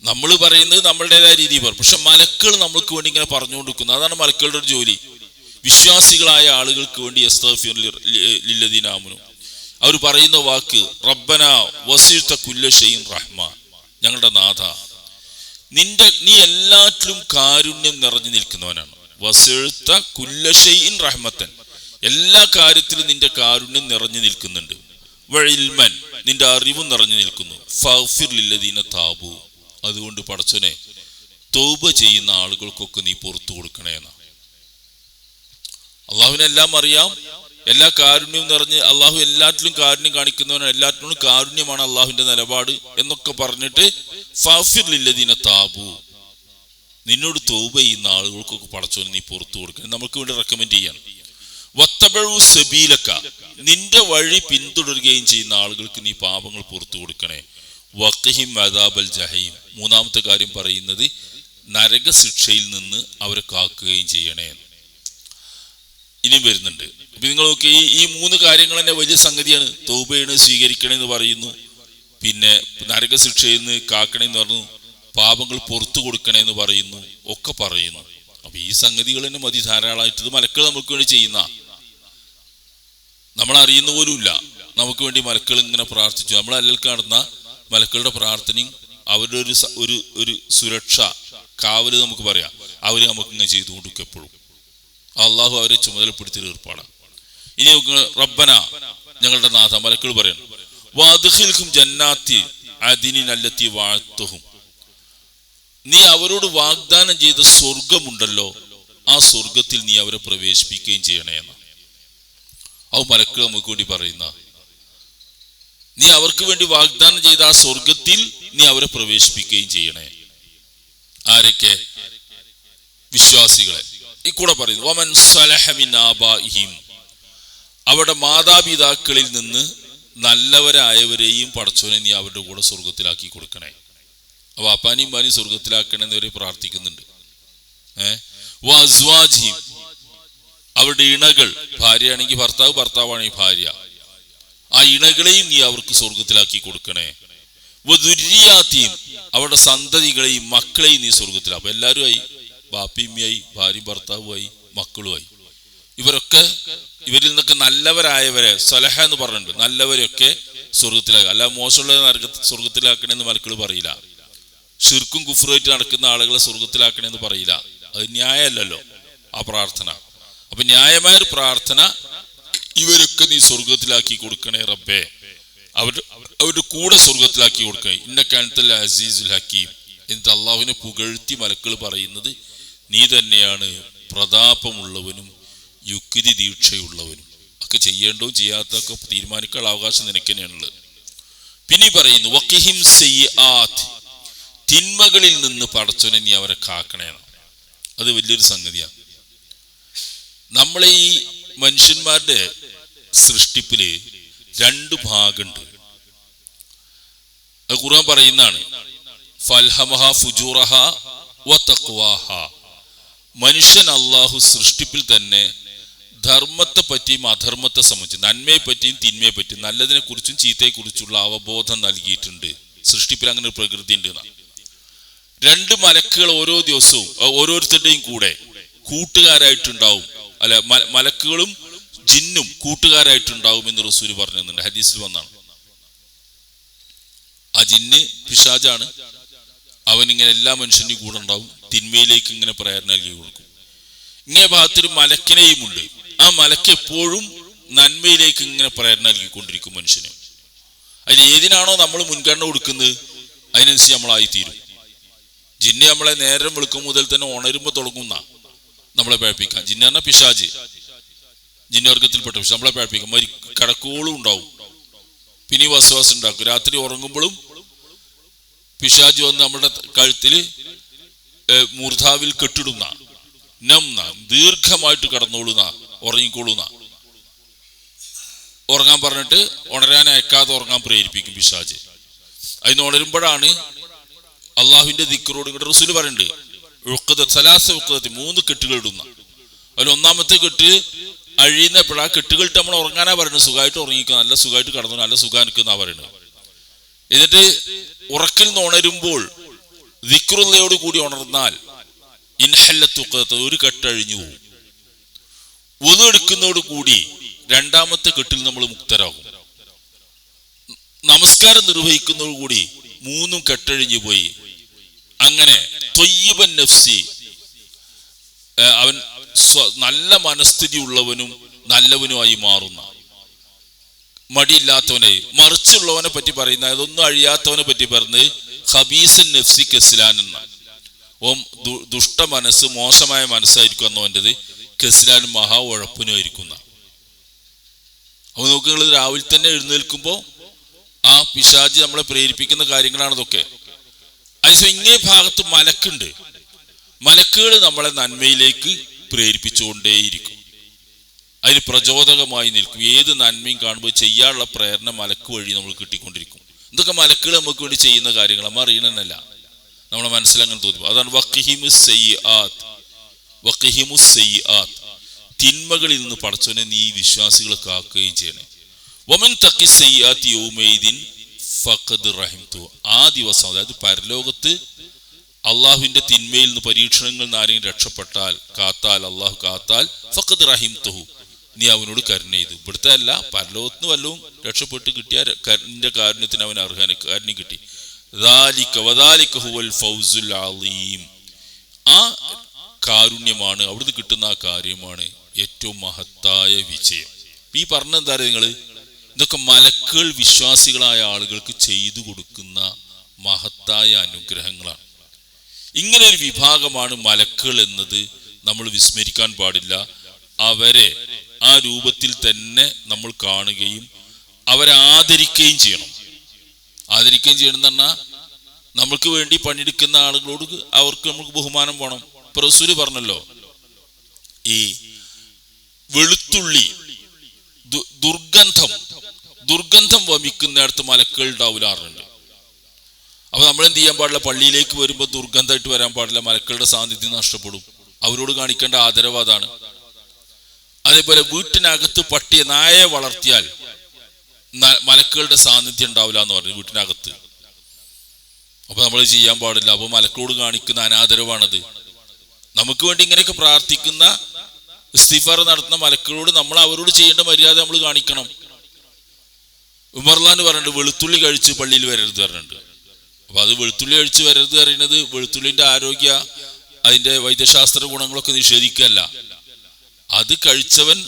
നമ്മൾ പറയുന്നത് നമ്മളുടേതായ രീതിയിൽ പറയും, പക്ഷെ മലക്കുകൾ നമ്മൾക്ക് വേണ്ടി ഇങ്ങനെ പറഞ്ഞുകൊണ്ടിരിക്കുന്നു. അതാണ് മലക്കുകളുടെ ഒരു ജോലി. വിശ്വാസികളായ ആളുകൾക്ക് വേണ്ടി യസ്തഗ്ഫിറൂന ലില്ലദീന ആമനൂ, അവർ പറയുന്ന വാക്ക് റബ്ബന വസിഅത കുല്ല ഷൈഇൻ റഹ്മ, ഞങ്ങളുടെ നാഥ നീ എല്ലാറ്റിലും കാരുണ്യം നിറഞ്ഞു നിൽക്കുന്നവനാണ്. വസിഅത കുല്ല ഷൈഇൻ റഹ്മത്തൻ, എല്ലാ കാര്യത്തിലും നിന്റെ കാരുണ്യം നിറഞ്ഞു നിൽക്കുന്നുണ്ട്. വഇൽമൻ, നിന്റെ അറിവും നിറഞ്ഞു നിൽക്കുന്നു. ഫഗ്ഫിർ ലില്ലദീന താബു, അതുകൊണ്ട് പടച്ചോനെ തൗബ ചെയ്യുന്ന ആളുകൾക്കൊക്കെ നീ പുറത്തു കൊടുക്കണേ എന്നാ. അള്ളാഹുവിനെല്ലാം അറിയാം, എല്ലാ കാരുണ്യവും നിറഞ്ഞ് അള്ളാഹു എല്ലാറ്റിലും കാരുണ്യം കാണിക്കുന്നവനാണ്, എല്ലാറ്റിനും കാരുണ്യമാണ് അള്ളാഹുവിന്റെ നിലപാട് എന്നൊക്കെ പറഞ്ഞിട്ട് ഫഗ്ഫിർ ലില്ലദീന താബു, നിന്നോട് തൗബ ചെയ്യുന്ന ആളുകൾക്കൊക്കെ പടച്ചോനെ നീ പുറത്തു കൊടുക്കണേ. നമുക്ക് വേണ്ടി റെക്കമെൻഡ് ചെയ്യാണ്. വത്തബഉ സബീലക, നിന്റെ വഴി പിന്തുടരുകയും ചെയ്യുന്ന ആളുകൾക്ക് നീ പാപങ്ങൾ പുറത്തു കൊടുക്കണേ. വഖിഹിം അദാബൽ ജഹീം, മൂന്നാമത്തെ കാര്യം പറയുന്നത് നരകശിക്ഷയിൽ നിന്ന് അവരെ കാക്കുകയും ചെയ്യണേ. ഇനിയും വരുന്നുണ്ട്. അപ്പൊ നിങ്ങൾ നോക്കി, ഈ മൂന്ന് കാര്യങ്ങൾ തന്നെ വലിയ സംഗതിയാണ്. തൗബയാണ് സ്വീകരിക്കണമെന്ന് പറയുന്നു, പിന്നെ നരകശിക്ഷയിൽ നിന്ന് കാക്കണമെന്ന് പറഞ്ഞു, പാപങ്ങൾ പുറത്തു കൊടുക്കണമെന്ന് പറയുന്നു, ഒക്കെ പറയുന്നു. അപ്പൊ ഈ സംഗതികൾ തന്നെ മതി ധാരാളമായിട്ട്. ഇത് മലക്കൾ നമുക്ക് വേണ്ടി ചെയ്യുന്ന, നമ്മൾ അറിയുന്ന പോലുമില്ല. നമുക്ക് വേണ്ടി മലക്കൾ ഇങ്ങനെ പ്രാർത്ഥിച്ചു. നമ്മളല്ലിൽ കാണുന്ന മലക്കളുടെ പ്രാർത്ഥനയും അവരുടെ ഒരു സുരക്ഷ, കാവല് നമുക്ക് പറയാം, അവര് നമുക്ക് ഇങ്ങനെ ചെയ്തു കൊടുക്കും എപ്പോഴും. അള്ളാഹു അവരെ ചുമതലപ്പെടുത്തിയ ഏർപ്പാടാണ്. ഇനി റബ്ബന, ഞങ്ങളുടെ നാഥ, മലക്കൾ പറയണം വഅദ്ഖിൽഹും ജന്നാത്തി അദിനിൻ അല്ലത്തി വഅദ്തുഹും, നീ അവരോട് വാഗ്ദാനം ചെയ്ത സ്വർഗമുണ്ടല്ലോ, ആ സ്വർഗത്തിൽ നീ അവരെ പ്രവേശിപ്പിക്കുകയും ചെയ്യണേ എന്ന്. അത് മലക്കൾ നമുക്ക് വേണ്ടി പറയുന്ന, നീ അവർക്ക് വേണ്ടി വാഗ്ദാനം ചെയ്ത ആ സ്വർഗത്തിൽ നീ അവരെ പ്രവേശിപ്പിക്കുകയും ചെയ്യണേ. ആരൊക്കെ? വിശ്വാസികളെ. ഈ കൂടെ പറയുന്നു വമൻ സലഹ മിൻ ആബാഇഹിം, അവരുടെ മാതാപിതാക്കളിൽ നിന്ന് നല്ലവരായവരെയും പടച്ചോനെ നീ അവരുടെ കൂടെ സ്വർഗത്തിലാക്കി കൊടുക്കണേ. അപ്പൊ അപ്പാനിയും പാനിയും സ്വർഗത്തിലാക്കണമെന്ന് അവരെ പ്രാർത്ഥിക്കുന്നുണ്ട്. വഅസ്വാജിഹിം, അവരുടെ ഇണകൾ, ഭാര്യയാണെങ്കിൽ ഭർത്താവ്, ഭർത്താവാണെങ്കിൽ ഭാര്യ, ആ ഇണകളെയും നീ അവർക്ക് സ്വർഗത്തിലാക്കി കൊടുക്കണേ. വദുരിയാത്തിഹിം, അവരുടെ സന്തതികളെയും മക്കളെയും നീ സ്വർഗത്തിലാക്കും. അപ്പൊ എല്ലാവരും ആയി, ബാപ്പിയമ്മയായി, ഭാര്യയും ഭർത്താവുമായി, മക്കളുമായി. ഇവരിൽ നിന്നൊക്കെ നല്ലവരായവരെ, സലഹ എന്ന് പറഞ്ഞിട്ടുണ്ട്, നല്ലവരെയൊക്കെ സ്വർഗത്തിലാക്കുക. അല്ല മോശമുള്ള സ്വർഗത്തിലാക്കണമെന്ന് മലക്കൾ പറയില്ല. ഷിർക്കും കുഫ്റുമായിട്ട് നടക്കുന്ന ആളുകളെ സ്വർഗത്തിലാക്കണമെന്ന് പറയില്ല. അത് ന്യായമല്ലല്ലോ ആ പ്രാർത്ഥന. അപ്പൊ ന്യായമായ ഒരു പ്രാർത്ഥന, ഇവരൊക്കെ നീ സ്വർഗത്തിലാക്കി കൊടുക്കണേ റബ്ബേ, അവരുടെ കൂടെ സ്വർഗത്തിലാക്കി കൊടുക്കണേ. ഇന്നക അൻതൽ അസീസുൽ ഹക്കീം. എന്നിട്ട് അള്ളാഹുവിനെ പുകഴ്ത്തി മലക്കൾ പറയുന്നത്, നീ തന്നെയാണ് പ്രതാപമുള്ളവനും യുക്തി ദീക്ഷയുള്ളവനും. ഒക്കെ ചെയ്യേണ്ടതും ചെയ്യാത്തതൊക്കെ തീരുമാനിക്കാനുള്ള അവകാശം നിനക്ക് തന്നെയാണുള്ളത്. പിന്നെ പറയുന്നു വഖിഹിം സയ്യിആത്ത്, തിന്മകളിൽ നിന്ന് പടച്ചോനെ നീ അവരെ കാക്കണേന്ന്. അത് വലിയൊരു സംഗതിയാണ്. നമ്മളെ ഈ മനുഷ്യന്മാരുടെ സൃഷ്ടിപ്പില് 2 ഭാഗമുണ്ട്. അത് ഖുർആൻ പറയുന്നതാണ്. ഫൽഹമഹ ഫുജൂറഹ വതഖ്വാഹ. മനുഷ്യൻ അള്ളാഹു സൃഷ്ടിപ്പിൽ തന്നെ ധർമ്മത്തെ പറ്റിയും അധർമ്മത്തെ സംബന്ധിച്ച്, നന്മയെ പറ്റിയും തിന്മയെ പറ്റിയും, നല്ലതിനെ കുറിച്ചും ചീത്തയെ കുറിച്ചുള്ള അവബോധം നൽകിയിട്ടുണ്ട്. സൃഷ്ടിപ്പിൽ അങ്ങനെ ഒരു പ്രകൃതി ഉണ്ട്. 2 മലക്കുകൾ ഓരോ ദിവസവും ഓരോരുത്തരുടെയും കൂടെ കൂട്ടുകാരായിട്ടുണ്ടാവും. അല്ല, മലക്കുകളും ജിന്നും കൂട്ടുകാരായിട്ടുണ്ടാവും എന്ന് റസൂൽ പറഞ്ഞിട്ടുണ്ട്. ഹദീസിൽ വന്നാണ്. ആ ജിന്ന് പിശാചാണ്. അവനിങ്ങനെ എല്ലാ മനുഷ്യന്റെയും കൂടെ ഉണ്ടാവും. തിന്മയിലേക്ക് ഇങ്ങനെ പ്രേരണ നൽകി കൊടുക്കും. ഇങ്ങനെ ഭാഗത്തൊരു മലക്കിനെയും ഉണ്ട്. ആ മലക്ക് എപ്പോഴും നന്മയിലേക്ക് ഇങ്ങനെ പ്രേരണ നൽകിക്കൊണ്ടിരിക്കും മനുഷ്യന്. അതിന് ഏതിനാണോ നമ്മൾ മുൻഗണന കൊടുക്കുന്നത് അതിനനുസരിച്ച് നമ്മളായിത്തീരും. ജിന്ന് നമ്മളെ നേരം വെളുക്കും മുതൽ തന്നെ ഉണരുമ്പോൾ തുടങ്ങുന്ന നമ്മളെ പഴപ്പിക്കാം. ജിന്ന് പറഞ്ഞാൽ പിശാച്, ജിന്നവർഗത്തിൽപ്പെട്ട പിശാച് നമ്മളെ പഴപ്പിക്കാം. കടക്കോളും ഉണ്ടാവും. പിന്നെ വസ്വാസം ഉണ്ടാക്കും. രാത്രി ഉറങ്ങുമ്പോഴും പിശാച് വന്ന് നമ്മുടെ കഴുത്തിൽ മൂർധാവിൽ കെട്ടിടുന്ന നംന, ദീർഘമായിട്ട് കടന്നോളുന്ന, ഉറങ്ങിക്കോളുന്ന, ഉറങ്ങാൻ പറഞ്ഞിട്ട് ഉണരാൻ അയക്കാതെ ഉറങ്ങാൻ പ്രേരിപ്പിക്കും പിശാച്. അതിന് ഉണരുമ്പോഴാണ് അള്ളാഹുവിന്റെ ദിക്റോട് ഇങ്ങോട്ട് റസൂല് പറയുന്നുണ്ട്, സലാസ ഉഖ്ദത്തി, 3 കെട്ടുകൾ ഇടുന്ന. അതിൽ 1ാമത്തെ കെട്ട് അഴിയുന്നപ്പോഴാ കെട്ടുകളിട്ട് നമ്മൾ ഉറങ്ങാനാ പറയുന്നത്. സുഖമായിട്ട് ഉറങ്ങിക്കുക, നല്ല സുഖമായിട്ട് കടന്നു, നല്ല സുഖം നിൽക്കുന്ന പറയുന്നത്. എന്നിട്ട് ഉറക്കിൽ നിന്ന് ഉണരുമ്പോൾ ദിക്റുള്ളയോട് കൂടി ഉണർന്നാൽ ഇൻഹല്ലത്തുഖത്ത്, ഒരു കെട്ടഴിഞ്ഞു പോകും. വുളു എടുക്കുന്നതോട് കൂടി 2ാമത്തെ കെട്ടിൽ നമ്മൾ മുക്തരാകും. നമസ്കാരം നിർവഹിക്കുന്നതോട് കൂടി 3 കെട്ടഴിഞ്ഞു പോയി. അങ്ങനെ ത്വയ്യിബൻ നഫ്സി, അവൻ നല്ല മനസ്ഥിതി ഉള്ളവനും നല്ലവനുമായി മാറുന്ന, മടിയില്ലാത്തവനെ. മറിച്ചുള്ളവനെ പറ്റി പറയുന്ന, അതൊന്നും അഴിയാത്തവനെ പറ്റി പറഞ്ഞ് ഖബീസുൻ നഫ്സി കസ്ലാൻ എന്ന, ദുഷ്ട മനസ്സ്, മോശമായ മനസ്സായിരിക്കും എന്നവൻ്റെത്. കസ്ലാനും മഹാ ഉഴപ്പിനും ആയിരിക്കുന്ന. അപ്പൊ നോക്കുക, രാവിലെ തന്നെ എഴുന്നേൽക്കുമ്പോൾ ആ പിശാച് നമ്മളെ പ്രേരിപ്പിക്കുന്ന കാര്യങ്ങളാണ് ഇതൊക്കെ. അതിന് ഇങ്ങേ ഭാഗത്ത് മലക്കുണ്ട്. മലക്കുകൾ നമ്മളെ നന്മയിലേക്ക് പ്രേരിപ്പിച്ചുകൊണ്ടേയിരിക്കും. അതിന് പ്രചോദകമായി നിൽക്കും. ഏത് നന്മയും കാണുമ്പോൾ ചെയ്യാനുള്ള പ്രേരണ മലക്ക് വഴി നമ്മൾ കിട്ടിക്കൊണ്ടിരിക്കും. ഇതൊക്കെ മലക്കുകൾ നമുക്ക് വേണ്ടി ചെയ്യുന്ന കാര്യങ്ങൾ നമ്മൾ അറിയണമെന്നല്ല, നമ്മളെ മനസ്സിലങ്ങനെ തോന്നും. അതാണ് വഖിഹിമുസ് സയ്യിആത്ത്, തിന്മകളിൽ നിന്ന് പടച്ചോനെ നീ വിശ്വാസികളെ കാക്കുകയും ചെയ്യണേ. വമൻ തഖി സയ്യിആത്തി യൗമൈദിൻ ഫഖദ് റഹിംതു. ആ ദിവസം, അതായത് പരലോകത്ത് അള്ളാഹുവിന്റെ തിന്മയിൽ നിന്ന്, പരീക്ഷണങ്ങളിൽ നിന്ന് ആരെങ്കിലും രക്ഷപ്പെട്ടാൽ, അള്ളാഹു കാത്താൽ, ഫഖദ് റഹിംതുഹു, നീ അവനോട് കരുണ ചെയ്തു. ഇവിടുത്തെ അല്ല, പരലോകത്തിന് വല്ലതും രക്ഷപ്പെട്ട് കിട്ടിയ നിന്റെ കാരുണ്യത്തിന് അവൻ കാരുണ്യം കിട്ടി. വദാലിക ഹുവൽ ഫൗസുൽ അളീം. ആ കാരുണ്യമാണ്, അവിടുന്ന് കിട്ടുന്ന ആ കാര്യമാണ് ഏറ്റവും മഹത്തായ വിജയം. ഈ പറഞ്ഞെന്താ നിങ്ങൾ, ഇതൊക്കെ മലക്കുകൾ വിശ്വാസികളായ ആളുകൾക്ക് ചെയ്തു കൊടുക്കുന്ന മഹത്തായ അനുഗ്രഹങ്ങളാണ്. ഇങ്ങനെ ഒരു വിഭാഗമാണ് മലക്കുകൾ എന്നത് നമ്മൾ വിസ്മരിക്കാൻ പാടില്ല. അവരെ ആ രൂപത്തിൽ തന്നെ നമ്മൾ കാണുകയും അവരെ ആദരിക്കുകയും ചെയ്യണം. ആദരിക്കുകയും ചെയ്യണം എന്ന് പറഞ്ഞാൽ, നമ്മൾക്ക് വേണ്ടി പണിയെടുക്കുന്ന ആളുകളോട് അവർക്ക് നമുക്ക് ബഹുമാനം വേണം. ഇപ്പൊ റസൂല് പറഞ്ഞല്ലോ, ഈ വെളുത്തുള്ളി ദുർഗന്ധം വമിക്കുന്നിടത്ത് മലക്കുകൾ ഉണ്ടാവില്ലാറുണ്ട്. അപ്പൊ നമ്മൾ എന്ത് ചെയ്യാൻ പാടില്ല, പള്ളിയിലേക്ക് വരുമ്പോൾ ദുർഗന്ധമായിട്ട് വരാൻ പാടില്ല. മലക്കളുടെ സാന്നിധ്യം നഷ്ടപ്പെടും. അവരോട് കാണിക്കേണ്ട ആദരവ് അതാണ്. അതേപോലെ വീട്ടിനകത്ത് പട്ടിയെ, നായയെ വളർത്തിയാൽ മലക്കുകളുടെ സാന്നിധ്യം ഉണ്ടാവില്ല എന്ന് പറഞ്ഞു, വീട്ടിനകത്ത്. അപ്പൊ നമ്മൾ ചെയ്യാൻ പാടില്ല. അപ്പൊ മലക്കളോട് കാണിക്കുന്ന അനാദരവാണത്. നമുക്ക് വേണ്ടി ഇങ്ങനെയൊക്കെ പ്രാർത്ഥിക്കുന്ന, ഇസ്തിഗ്ഫാർ നടത്തുന്ന മലക്കളോട് നമ്മൾ അവരോട് ചെയ്യേണ്ട മര്യാദ നമ്മൾ കാണിക്കണം. ഉമർലാന്ന് പറഞ്ഞിട്ട് വെളുത്തുള്ളി കഴിച്ച് പള്ളിയിൽ വരരുത് പറഞ്ഞിട്ടുണ്ട്. അപ്പൊ അത് വെളുത്തുള്ളി കഴിച്ച് വരരുത് പറയുന്നത് വെളുത്തുള്ളിന്റെ ആരോഗ്യ, അതിന്റെ വൈദ്യശാസ്ത്ര ഗുണങ്ങളൊക്കെ നിഷേധിക്കല്ല. അത് കഴിച്ചവൻ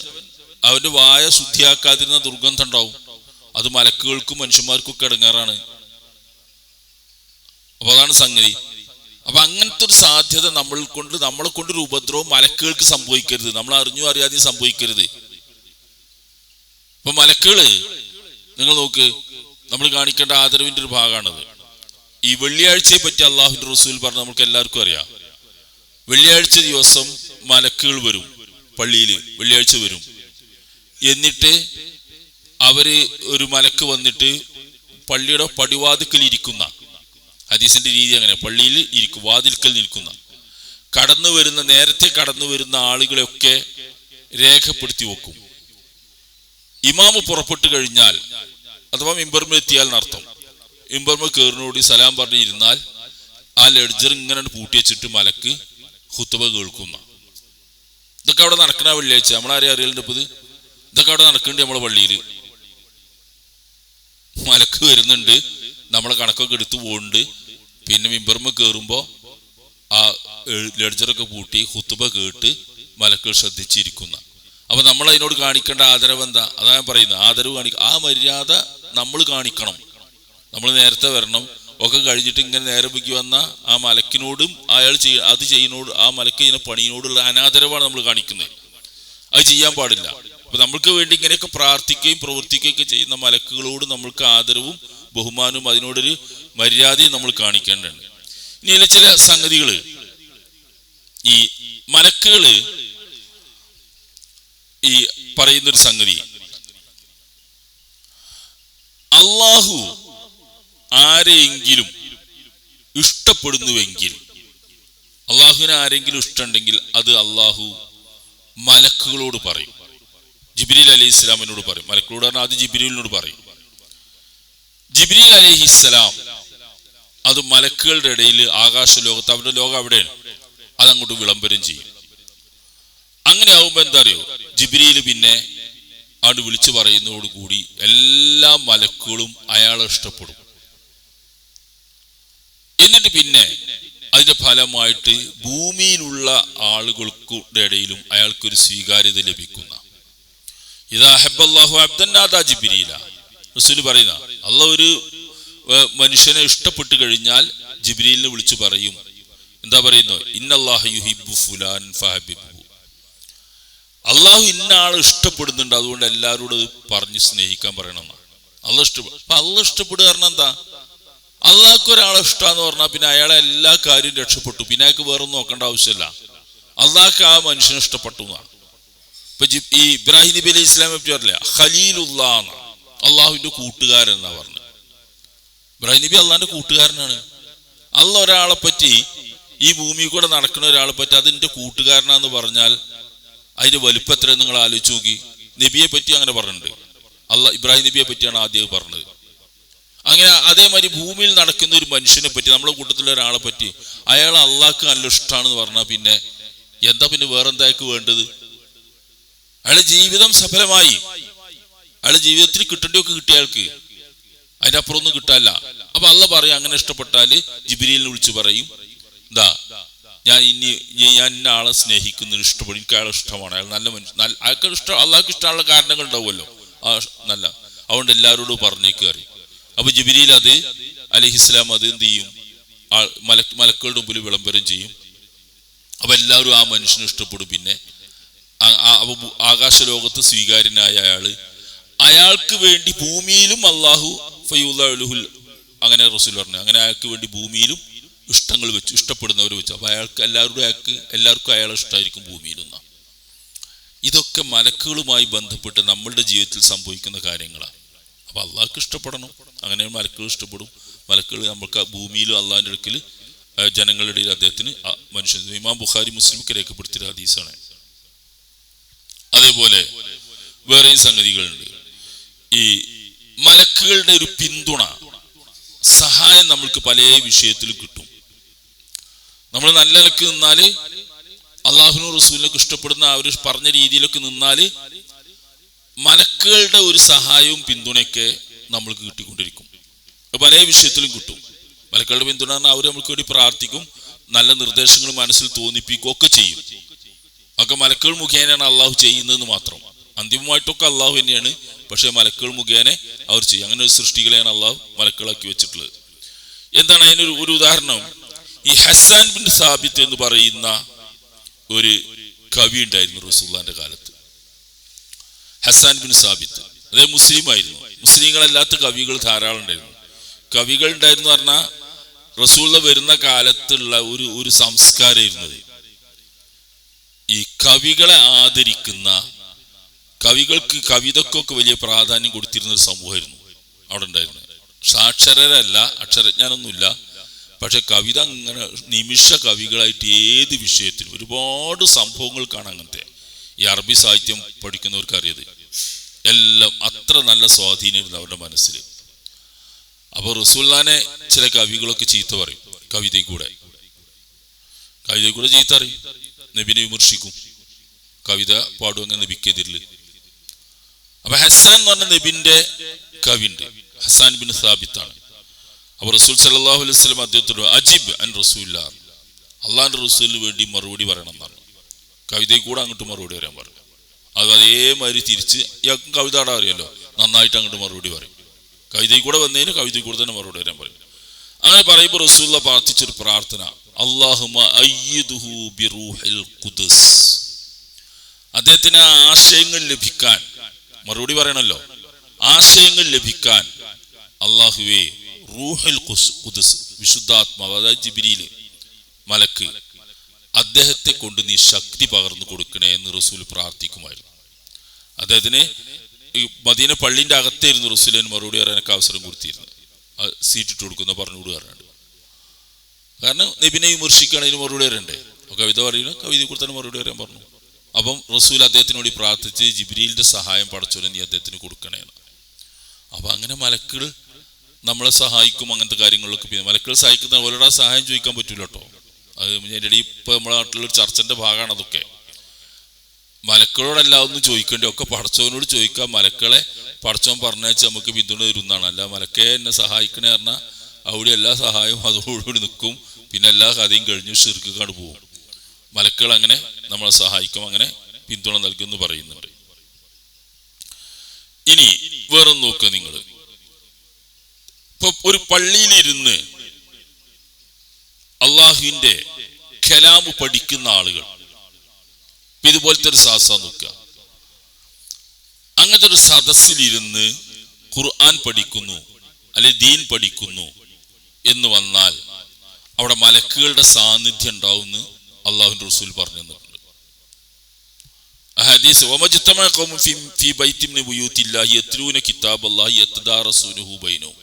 അവന്റെ വായ ശുദ്ധിയാക്കാതിരുന്ന ദുർഗന്ധം ഉണ്ടാവും. അത് മലക്കുകൾക്കും മനുഷ്യന്മാർക്കും ഒക്കെ ഇടങ്ങാറാണ്. അപ്പൊ അതാണ് സംഗതി. അപ്പൊ അങ്ങനത്തെ ഒരു സാധ്യത നമ്മളെ കൊണ്ടൊരു ഉപദ്രവം മലക്കുകൾക്ക് സംഭവിക്കരുത്. നമ്മൾ അറിഞ്ഞോ അറിയാതെയും സംഭവിക്കരുത്. ഇപ്പൊ മലക്കുകള് നിങ്ങൾ നോക്ക്, നമ്മൾ കാണിക്കേണ്ട ആദരവിന്റെ ഒരു ഭാഗമാണത്. ഈ വെള്ളിയാഴ്ചയെ പറ്റി അള്ളാഹുവിന്റെ റസൂൽ പറഞ്ഞ നമുക്ക് എല്ലാവർക്കും അറിയാം. വെള്ളിയാഴ്ച ദിവസം മലക്കുകൾ വരും, പള്ളിയിൽ വെള്ളിയാഴ്ച വരും. എന്നിട്ട് അവര് ഒരു മലക്ക് വന്നിട്ട് പള്ളിയുടെ പടിവാതിക്കൽ ഇരിക്കുന്ന, ഹദീസിന്റെ രീതി അങ്ങനെ, പള്ളിയിൽ ഇരിക്കും, വാതിൽക്കൽ നിൽക്കുന്ന നേരത്തെ കടന്നു വരുന്ന ആളുകളെയൊക്കെ രേഖപ്പെടുത്തി വെക്കും. ഇമാമ് പുറപ്പെട്ടു കഴിഞ്ഞാൽ അഥവാ മിമ്പർമ എത്തിയാൽ എന്നർത്ഥം, മിമ്പർമ കയറിനോടി സലാം പറഞ്ഞിരുന്നാൽ ആ ലെഡ്ജർ ഇങ്ങനെ പൂട്ടി വെച്ചിട്ട് മലക്ക് ഖുത്ബ കേൾക്കുന്ന. ഇതൊക്കെ അവിടെ നടക്കണ വെള്ളിയാഴ്ച, നമ്മളാരെയും അറിയലുണ്ട് ഇപ്പൊ ഇത്? ഇതൊക്കെ അവിടെ നടക്കുന്നുണ്ട് നമ്മളെ പള്ളിയിൽ. മലക്ക് വരുന്നുണ്ട്, നമ്മളെ കണക്കൊക്കെ എടുത്തു പോകുന്നുണ്ട്. പിന്നെ മിമ്പർമ കയറുമ്പോ ആ ലെഡ്ജറൊക്കെ പൂട്ടി ഖുത്ബ കേട്ട് മലക്കുകൾ ശ്രദ്ധിച്ചിരിക്കുന്ന. അപ്പൊ നമ്മൾ അതിനോട് കാണിക്കേണ്ട ആദരവ് എന്താ? അതാ ഞാൻ പറയുന്നത്, ആദരവ് ആ മര്യാദ നമ്മൾ കാണിക്കണം. നമ്മൾ നേരത്തെ വരണം. ഒക്കെ കഴിഞ്ഞിട്ട് ഇങ്ങനെ നേരെ പൊക്കി വന്ന ആ മലക്കിനോടും അയാൾ ചെയ്യുന്നോട് ആ മലക്ക് ചെയ്യുന്ന പണിയോടുള്ള അനാദരവാണ് നമ്മൾ കാണിക്കുന്നത്. അത് ചെയ്യാൻ പാടില്ല. അപ്പൊ നമ്മൾക്ക് വേണ്ടി ഇങ്ങനെയൊക്കെ പ്രാർത്ഥിക്കുകയും പ്രവർത്തിക്കുകയൊക്കെ ചെയ്യുന്ന മലക്കുകളോട് നമ്മൾക്ക് ആദരവും ബഹുമാനവും അതിനോടൊരു മര്യാദയും നമ്മൾ കാണിക്കേണ്ടതുണ്ട്. ഇനി ചില സംഗതികള്, ഈ മലക്കുകള് ഈ പറയുന്നൊരു സംഗതി, അള്ളാഹു ആരെയെങ്കിലും ഇഷ്ടപ്പെടുന്നുവെങ്കിൽ, അള്ളാഹുവിനെ ആരെങ്കിലും ഇഷ്ടമുണ്ടെങ്കിൽ അത് അള്ളാഹു മലക്കുകളോട് പറയും. ജിബ്രീൽ അലൈഹി ഇസ്ലാമിനോട് പറയും. മലക്കുകളോട് പറഞ്ഞാൽ അത് ജിബ്രീലിനോട് പറയും. ജിബ്രീൽ അലൈഹിസ്സലാം അത് മലക്കുകളുടെ ഇടയിൽ ആകാശ ലോകത്ത്, അവരുടെ ലോകം അവിടെയാണ്, അതങ്ങോട്ട് വിളംബരം ചെയ്യും. അങ്ങനെ ആവുമ്പോ എന്താ അറിയോ, ജിബ്രീൽ പിന്നെ അവിടെ വിളിച്ചു പറയുന്നതോടുകൂടി എല്ലാ മലക്കുകളും അയാളെ ഇഷ്ടപ്പെടും. എന്നിട്ട് പിന്നെ അതിന്റെ ഫലമായിട്ട് ഭൂമിയിലുള്ള ആളുകൾക്കുടെ ഇടയിലും അയാൾക്കൊരു സ്വീകാര്യത ലഭിക്കുന്ന, ഇതാ ഹബ്ബല്ലാഹു അബ്ദൻ നാദാ ജിബ്രീല, റസൂൽ പറയുന്ന, അള്ളാഹു ഒരു മനുഷ്യനെ ഇഷ്ടപ്പെട്ടു കഴിഞ്ഞാൽ ജിബ്രീലിനെ വിളിച്ചു പറയും. എന്താ പറയുന്നു? ഇന്നല്ലാഹ യുഹിബ്ബു ഫുലാൻ ഫഹബിബ്ഹു, അള്ളാഹു ഇന്ന ആളെ ഇഷ്ടപ്പെടുന്നുണ്ട്, അതുകൊണ്ട് എല്ലാവരോടും പറഞ്ഞ് സ്നേഹിക്കാൻ പറയണം. അള്ളാഹ് ഇഷ്ടപ്പെടും. അപ്പൊ അള്ളാഹ് ഇഷ്ടപ്പെടുക കാരണം എന്താ? അള്ളാഹ്ക്ക് ഒരാളെ ഇഷ്ടമെന്ന് പറഞ്ഞാൽ പിന്നെ അയാളെ എല്ലാ കാര്യവും രക്ഷപ്പെട്ടു, പിന്നെ അയാൾക്ക് വേറെ നോക്കേണ്ട ആവശ്യമില്ല. അള്ളാഹ്ക്ക് ആ മനുഷ്യനെ ഇഷ്ടപ്പെട്ടു എന്നാണ്. ഇപ്പൊ ഈ ഇബ്രാഹിം നബി അലൈഹി ഇസ്ലാമിനെ പറ്റി പറഞ്ഞില്ല, ഖലീലുല്ലാ എന്നാണ്, അള്ളാഹുവിന്റെ കൂട്ടുകാരൻ എന്നാ പറഞ്ഞത്. ഇബ്രാഹിം നബി അള്ളാഹിന്റെ കൂട്ടുകാരനാണ്. അള്ളാഹ് ഒരാളെ പറ്റി, ഈ ഭൂമി കൂടെ നടക്കുന്ന ഒരാളെ പറ്റി അതിന്റെ കൂട്ടുകാരനാന്ന് പറഞ്ഞാൽ അതിന്റെ വലുപ്പം എത്രയും നിങ്ങൾ ആലോചിച്ച് നോക്കി. നബിയെ പറ്റി അങ്ങനെ പറഞ്ഞിട്ടുണ്ട്. അള്ളാഹ് ഇബ്രാഹിം നബിയെ പറ്റിയാണ് ആദ്യം പറഞ്ഞത്. അങ്ങനെ അതേമാതിരി ഭൂമിയിൽ നടക്കുന്ന ഒരു മനുഷ്യനെ പറ്റി, നമ്മുടെ കൂട്ടത്തിലുള്ള ഒരാളെ പറ്റി അയാൾ അള്ളാഹ്ക്ക് നല്ല ഇഷ്ടമാണെന്ന് പറഞ്ഞാൽ പിന്നെ എന്താ, പിന്നെ വേറെന്താക്ക് വേണ്ടത്? അയാളുടെ ജീവിതം സഫലമായി, അയാളുടെ ജീവിതത്തിൽ കിട്ടേണ്ടിയൊക്കെ കിട്ടിയ അയാൾക്ക്, അതിന്റെ അപ്പുറം ഒന്നും കിട്ടാല്ല. അപ്പൊ അള്ളാഹ് പറയും, അങ്ങനെ ഇഷ്ടപ്പെട്ടാല് ജിബ്രീലിനെ വിളിച്ചു പറയും, എന്താ, ഞാൻ ഇന്ന ആളെ സ്നേഹിക്കുന്നു, ഇഷ്ടപ്പെടും, എനിക്ക് അയാളെ ഇഷ്ടമാണ്, അയാൾ നല്ല മനുഷ്യൻ, അയാൾക്ക് ഇഷ്ടം, അള്ളാഹ്ക്ക് ഇഷ്ടമുള്ള കാരണങ്ങൾ ഉണ്ടാവുമല്ലോ, ആ നല്ല, അതുകൊണ്ട് എല്ലാവരോടും പറഞ്ഞേക്ക് അറിയും. അപ്പൊ ജിബ്രീൽ അത് അലൈഹിസ്സലാം അത് എന്ത് ചെയ്യും? മലക്കുകളുടെ മുമ്പിൽ വിളംബരം ചെയ്യും. അപ്പൊ എല്ലാവരും ആ മനുഷ്യനെ ഇഷ്ടപ്പെടും. പിന്നെ ആകാശ ലോകത്ത് സ്വീകാര്യനായ അയാൾക്ക് വേണ്ടി ഭൂമിയിലും അള്ളാഹു ഫയുൽ, അങ്ങനെ റസൂൽ പറഞ്ഞു, അങ്ങനെ അയാൾക്ക് വേണ്ടി ഭൂമിയിലും ഇഷ്ടങ്ങൾ വെച്ചു, ഇഷ്ടപ്പെടുന്നവർ വെച്ചു. അപ്പൊ എല്ലാവർക്കും അയാളെ ഇഷ്ടമായിരിക്കും ഭൂമിയിലെന്ന. ഇതൊക്കെ മലക്കുകളുമായി ബന്ധപ്പെട്ട് നമ്മളുടെ ജീവിതത്തിൽ സംഭവിക്കുന്ന കാര്യങ്ങളാണ്. അപ്പൊ അള്ളാഹ്ക്ക് ഇഷ്ടപ്പെടണം, അങ്ങനെ മലക്കുകൾ ഇഷ്ടപ്പെടും. മലക്കുകൾ നമുക്ക് ഭൂമിയിലും അള്ളാഹിന്റെ അടുക്കൽ ജനങ്ങളുടെ ഇടയിൽ അദ്ദേഹത്തിന് മനുഷ്യൻ. ഇമാം ബുഖാരി മുസ്ലിമൊക്കെ രേഖപ്പെടുത്തിയ ഹദീസാണ്. അതേപോലെ വേറെയും സംഗതികളുണ്ട്. ഈ മലക്കുകളുടെ ഒരു പിന്തുണ, സഹായം നമ്മൾക്ക് പല വിഷയത്തിലും കിട്ടും. നമ്മൾ നല്ല നിലക്ക് നിന്നാല്, അള്ളാഹുവിനും റസൂലിനൊക്കെ ഇഷ്ടപ്പെടുന്ന അവർ പറഞ്ഞ രീതിയിലൊക്കെ നിന്നാല് മലക്കുകളുടെ ഒരു സഹായവും പിന്തുണയൊക്കെ നമ്മൾക്ക് കിട്ടിക്കൊണ്ടിരിക്കും. പല വിഷയത്തിലും കിട്ടും. മലക്കുകളുടെ പിന്തുണ പറഞ്ഞാൽ അവർ നമ്മൾക്ക് വേണ്ടി പ്രാർത്ഥിക്കും, നല്ല നിർദ്ദേശങ്ങൾ മനസ്സിൽ തോന്നിപ്പിക്കും ഒക്കെ ചെയ്യും. ഒക്കെ മലക്കുകൾ മുഖേനയാണ് അള്ളാഹു ചെയ്യുന്നതെന്ന് മാത്രം. അന്തിമമായിട്ടൊക്കെ അള്ളാഹു തന്നെയാണ്, പക്ഷെ മലക്കുകൾ മുഖേന അവർ ചെയ്യും. അങ്ങനെ ഒരു സൃഷ്ടികളെയാണ് അള്ളാഹു മലക്കുകളാക്കി വെച്ചിട്ടുള്ളത്. എന്താണ് അതിനൊരു ഉദാഹരണം? ഈ ഹസ്സാൻ ബിൻ സാബിത്ത് എന്ന് പറയുന്ന ഒരു കവി ഉണ്ടായിരുന്നു റസൂലുള്ളാഹിന്റെ കാലത്ത്. ഹസ്സാൻ ബിൻ സാബിത്ത്, അദ്ദേഹം മുസ്ലിം ആയിരുന്നു. മുസ്ലിങ്ങളല്ലാത്ത കവികൾ ധാരാളം ഉണ്ടായിരുന്നു. കവികൾ ഉണ്ടായിരുന്നു പറഞ്ഞാൽ റസൂൽ വരുന്ന കാലത്തുള്ള ഒരു സംസ്കാരമായിരുന്നത്. ഈ കവികളെ ആദരിക്കുന്ന, കവികൾക്ക് കവിതക്കൊക്കെ വലിയ പ്രാധാന്യം കൊടുത്തിരുന്ന ഒരു സമൂഹമായിരുന്നു അവിടെ ഉണ്ടായിരുന്നത്. സാക്ഷരരല്ല, അക്ഷരജ്ഞാനൊന്നുമില്ല, പക്ഷെ കവിത അങ്ങനെ നിമിഷ കവികളായിട്ട് ഏത് വിഷയത്തിനും ഒരുപാട് സംഭവങ്ങൾ കാണാം. അങ്ങനത്തെ ഈ അറബി സാഹിത്യം പഠിക്കുന്നവർക്ക് അറിയത് എല്ലാം അത്ര നല്ല സ്വാധീനമായിരുന്നു അവരുടെ മനസ്സിൽ. അപ്പോൾ റസൂലുള്ളാഹിനെ ചില കവികളൊക്കെ ചീത്ത പറയും, കവിതയിൽ കൂടെ ചീത്ത പറയും, നബിനെ വിമർശിക്കും, കവിത പാടും, അങ്ങനെ നബിക്കെതിരിൽ. അപ്പൊ ഹസ്സാൻ എന്ന് പറഞ്ഞ നബിന്റെ കവിണ്ട്, ഹസ്സാൻ ബിൻ സാബിത്താണ്. അപ്പൊ റസൂൽ സല്ലല്ലാഹു അലൈഹി വസല്ലം അദ്ദേഹത്തോട് അജിബ് അൻ റസൂലില്ലാ, അള്ളാഹിന്റെ റസൂലിന് വേണ്ടി മറുപടി പറയണം എന്നാണ്. കവിതയിൽ കൂടെ അങ്ങോട്ട് മറുപടി പറയാൻ പറഞ്ഞു. അത് അതേമാതിരി തിരിച്ച് ഇയാൾക്കും കവിത ആടാൻ അറിയാലോ, നന്നായിട്ട് അങ്ങോട്ട് മറുപടി പറയും. കവിതയിൽ കൂടെ വന്നതിന് കവിതയിൽ കൂടെ തന്നെ മറുപടി വരാൻ പറയും. അങ്ങനെ പറയുമ്പോൾ റസൂലുള്ളാഹി പ്രാർത്ഥിച്ചൊരു പ്രാർത്ഥന, അല്ലാഹുമ്മ അയ്യിദുഹു ബിറൂഹിൽ ഖുദ്സ്, അദ്ദേഹത്തിന് ആശയങ്ങൾ ലഭിക്കാൻ, മറുപടി പറയണല്ലോ, ആശയങ്ങൾ ലഭിക്കാൻ അല്ലാഹുവേ റൂഹുൽ ഖുദ്സ്, വിശുദ്ധാത്മാവ്, അതായത് ജിബ്രീൽ മലക്ക്, അദ്ദേഹത്തെ കൊണ്ട് നീ ശക്തി പകർന്നു കൊടുക്കണേ എന്ന് റസൂൽ പ്രാർത്ഥിക്കുമായിരുന്നു. അദ്ദേഹത്തിന് മദീന പള്ളിന്റെ അകത്തായിരുന്നു റസൂലിന് മറുപടി പറയാനൊക്കെ അവസരം കൊടുത്തിരുന്നത്. സീറ്റിട്ട് കൊടുക്കുന്ന പറഞ്ഞു കൊടുക്കാറുണ്ട്. കാരണം നബിനെ വിമർശിക്കുകയാണ്, അതിന് മറുപടി വരണ്ടേ. കവിത പറയുന്നു, കവിതയെ കുറിച്ച് തന്നെ മറുപടി വരാൻ പറഞ്ഞു. അപ്പം റസൂൽ അദ്ദേഹത്തിനോട് പ്രാർത്ഥിച്ച് ജിബ്രീലിന്റെ സഹായം പടച്ചോനെ നീ അദ്ദേഹത്തിന് കൊടുക്കണേന്ന്. അപ്പൊ അങ്ങനെ മലക്കുകൾ നമ്മളെ സഹായിക്കും, അങ്ങനത്തെ കാര്യങ്ങളിലൊക്കെ. പിന്നെ മലക്കുകൾ സഹായിക്കുന്ന അവരുടെ സഹായം ചോദിക്കാൻ പറ്റൂല കേട്ടോ. അത് എൻ്റെ ഇപ്പൊ നമ്മുടെ നാട്ടിലൊരു ചർച്ചന്റെ ഭാഗമാണ് അതൊക്കെ. മലക്കളോടല്ല ഒന്നും ചോദിക്കേണ്ടി, ഒക്കെ പടച്ചവനോട് ചോദിക്കാം. മലക്കളെ പടച്ചവൻ പറഞ്ഞാൽ നമുക്ക് പിന്തുണ തരുന്നതാണ്. അല്ല മലക്കെ എന്നെ സഹായിക്കണേ പറഞ്ഞാൽ അവിടെ എല്ലാ സഹായവും അതോടുകൂടി നിൽക്കും, പിന്നെ എല്ലാ കഥയും കഴിഞ്ഞു ശിർക്കാണ്ട് പോകും. മലക്കൾ അങ്ങനെ നമ്മളെ സഹായിക്കും, അങ്ങനെ പിന്തുണ നൽകുമെന്ന് പറയുന്നുണ്ട്. ഇനി വേറെ നോക്കുക, നിങ്ങൾ ഇപ്പൊ ഒരു പള്ളിയിലിരുന്ന് അള്ളാഹുവിന്റെ കലാമ് പഠിക്കുന്ന ആളുകൾ, ഇതുപോലത്തെ ഒരു സദസ്സാ നോക്കുക. അങ്ങനത്തെ ഒരു സദസ്സിലിരുന്ന് ഖുർആൻ പഠിക്കുന്നു, അല്ലെ ദീൻ പഠിക്കുന്നു എന്ന് വന്നാൽ അവിടെ മലക്കുകളുടെ സാന്നിധ്യം ഉണ്ടാവുമെന്ന് അള്ളാഹുവിന്റെ റസൂൽ പറഞ്ഞു തന്നിട്ടുണ്ട്. ഹദീസ് വമജ്തമഅ ഖൗമുൻ ഫീ ബൈത്തിൻ മിൻ ബുയൂത്തില്ലാഹി യത്ലൂന കിതാബല്ലാഹി യതദാറസൂനഹു ബൈനഹും,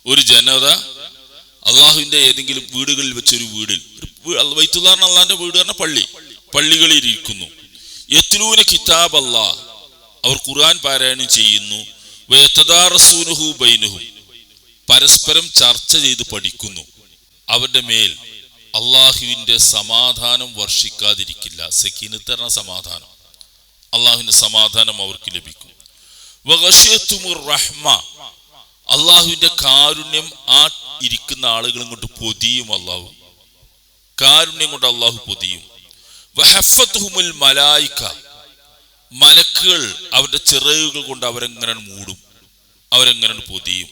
ഒരു ജനത അള്ളാഹുവിന്റെ ഏതെങ്കിലും വീടുകളിൽ വെച്ചൊരു വീടിൽ, ബൈത്തുല്ലാഹ് പറഞ്ഞ അള്ളാഹിന്റെ വീട് പറഞ്ഞ പള്ളികളിൽ ഇരിക്കുന്നു. യത്ലൂന കിതാബല്ലാഹ്, അവർ ഖുർആൻ പാരായണം ചെയ്യുന്നു. വയതദാറസൂനഹു ബൈനഹും, പരസ്പരം ചർച്ച ചെയ്ത് പഠിക്കുന്നു. അവരുടെ മേൽ അള്ളാഹുവിന്റെ സമാധാനം വർഷിക്കാതിരിക്കില്ല. സക്കീനത്ത് പറഞ്ഞ സമാധാനം, അള്ളാഹുവിന്റെ സമാധാനം അവർക്ക് ലഭിക്കും. വഗശിയത്തുമുർ റഹ്മ, അള്ളാഹുവിന്റെ കാരുണ്യം ആ ഇരിക്കുന്ന ആളുകളും കൊണ്ട് പൊതിയും. അള്ളാഹു കാരുണ്യം കൊണ്ട് അള്ളാഹു പൊതിയും. വഹഫത്തുഹുമുൽ മലായിക, മലക്കുകൾ അവരുടെ ചിറകുകൾ കൊണ്ട് അവരെങ്ങനെ മൂടും, അവരെങ്ങനെ പൊതിയും.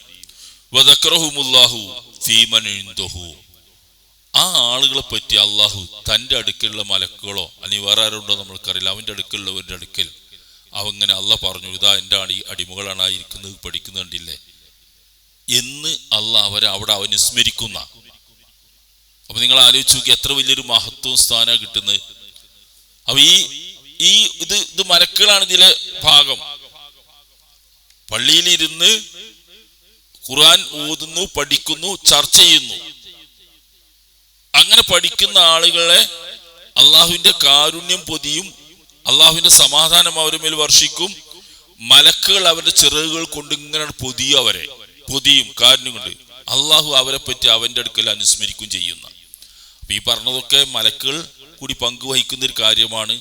വദക്കറഹുമുല്ലാഹു ഫീമൻ ഇൻദഹു, ആ ആളുകളെ പറ്റി അള്ളാഹു തൻ്റെ അടുക്കലുള്ള മലക്കുകളോ അല്ലെങ്കിൽ വേറെ ആരുണ്ടോ നമ്മൾക്കറിയില്ല, അവൻ്റെ അടുക്കലുള്ളവരുടെ അടുക്കൽ അവങ്ങനെ അള്ളാഹ് പറഞ്ഞു, ഇതാ എൻ്റെ അടിമകളാണ് ആ ഇരിക്കുന്നത്, പഠിക്കുന്നുണ്ടില്ലേ എന്ന് അള്ളാഹ് അവരെ അവിടെ അവൻ സ്മരിക്കുന്ന. അപ്പൊ നിങ്ങൾ ആലോചിച്ച് നോക്കി എത്ര വലിയൊരു മഹത്വവും സ്ഥാനമാണ് കിട്ടുന്നത്. അപ്പൊ ഇത് മലക്കുകളാണ് ഇതിലെ ഭാഗം. പള്ളിയിലിരുന്ന് ഖുർആൻ ഓതുന്നു, പഠിക്കുന്നു, ചർച്ച ചെയ്യുന്നു. അങ്ങനെ പഠിക്കുന്ന ആളുകളെ അള്ളാഹുവിന്റെ കാരുണ്യം പൊതിയും, അള്ളാഹുവിന്റെ സമാധാനം അവരുടെ മേൽ വർഷിക്കും. മലക്കുകൾ അവരുടെ ചിറകുകൾ കൊണ്ട് ഇങ്ങനെ പൊതിയും കാരുണ്യം കൊണ്ട്. അള്ളാഹു അവരെ പറ്റി അവന്റെ അടുക്കൽ അനുസ്മരിക്കും ചെയ്യുന്ന. അപ്പൊ ഈ പറഞ്ഞതൊക്കെ മലക്കുകൾ കൂടി പങ്കുവഹിക്കുന്ന ഒരു കാര്യമാണ്.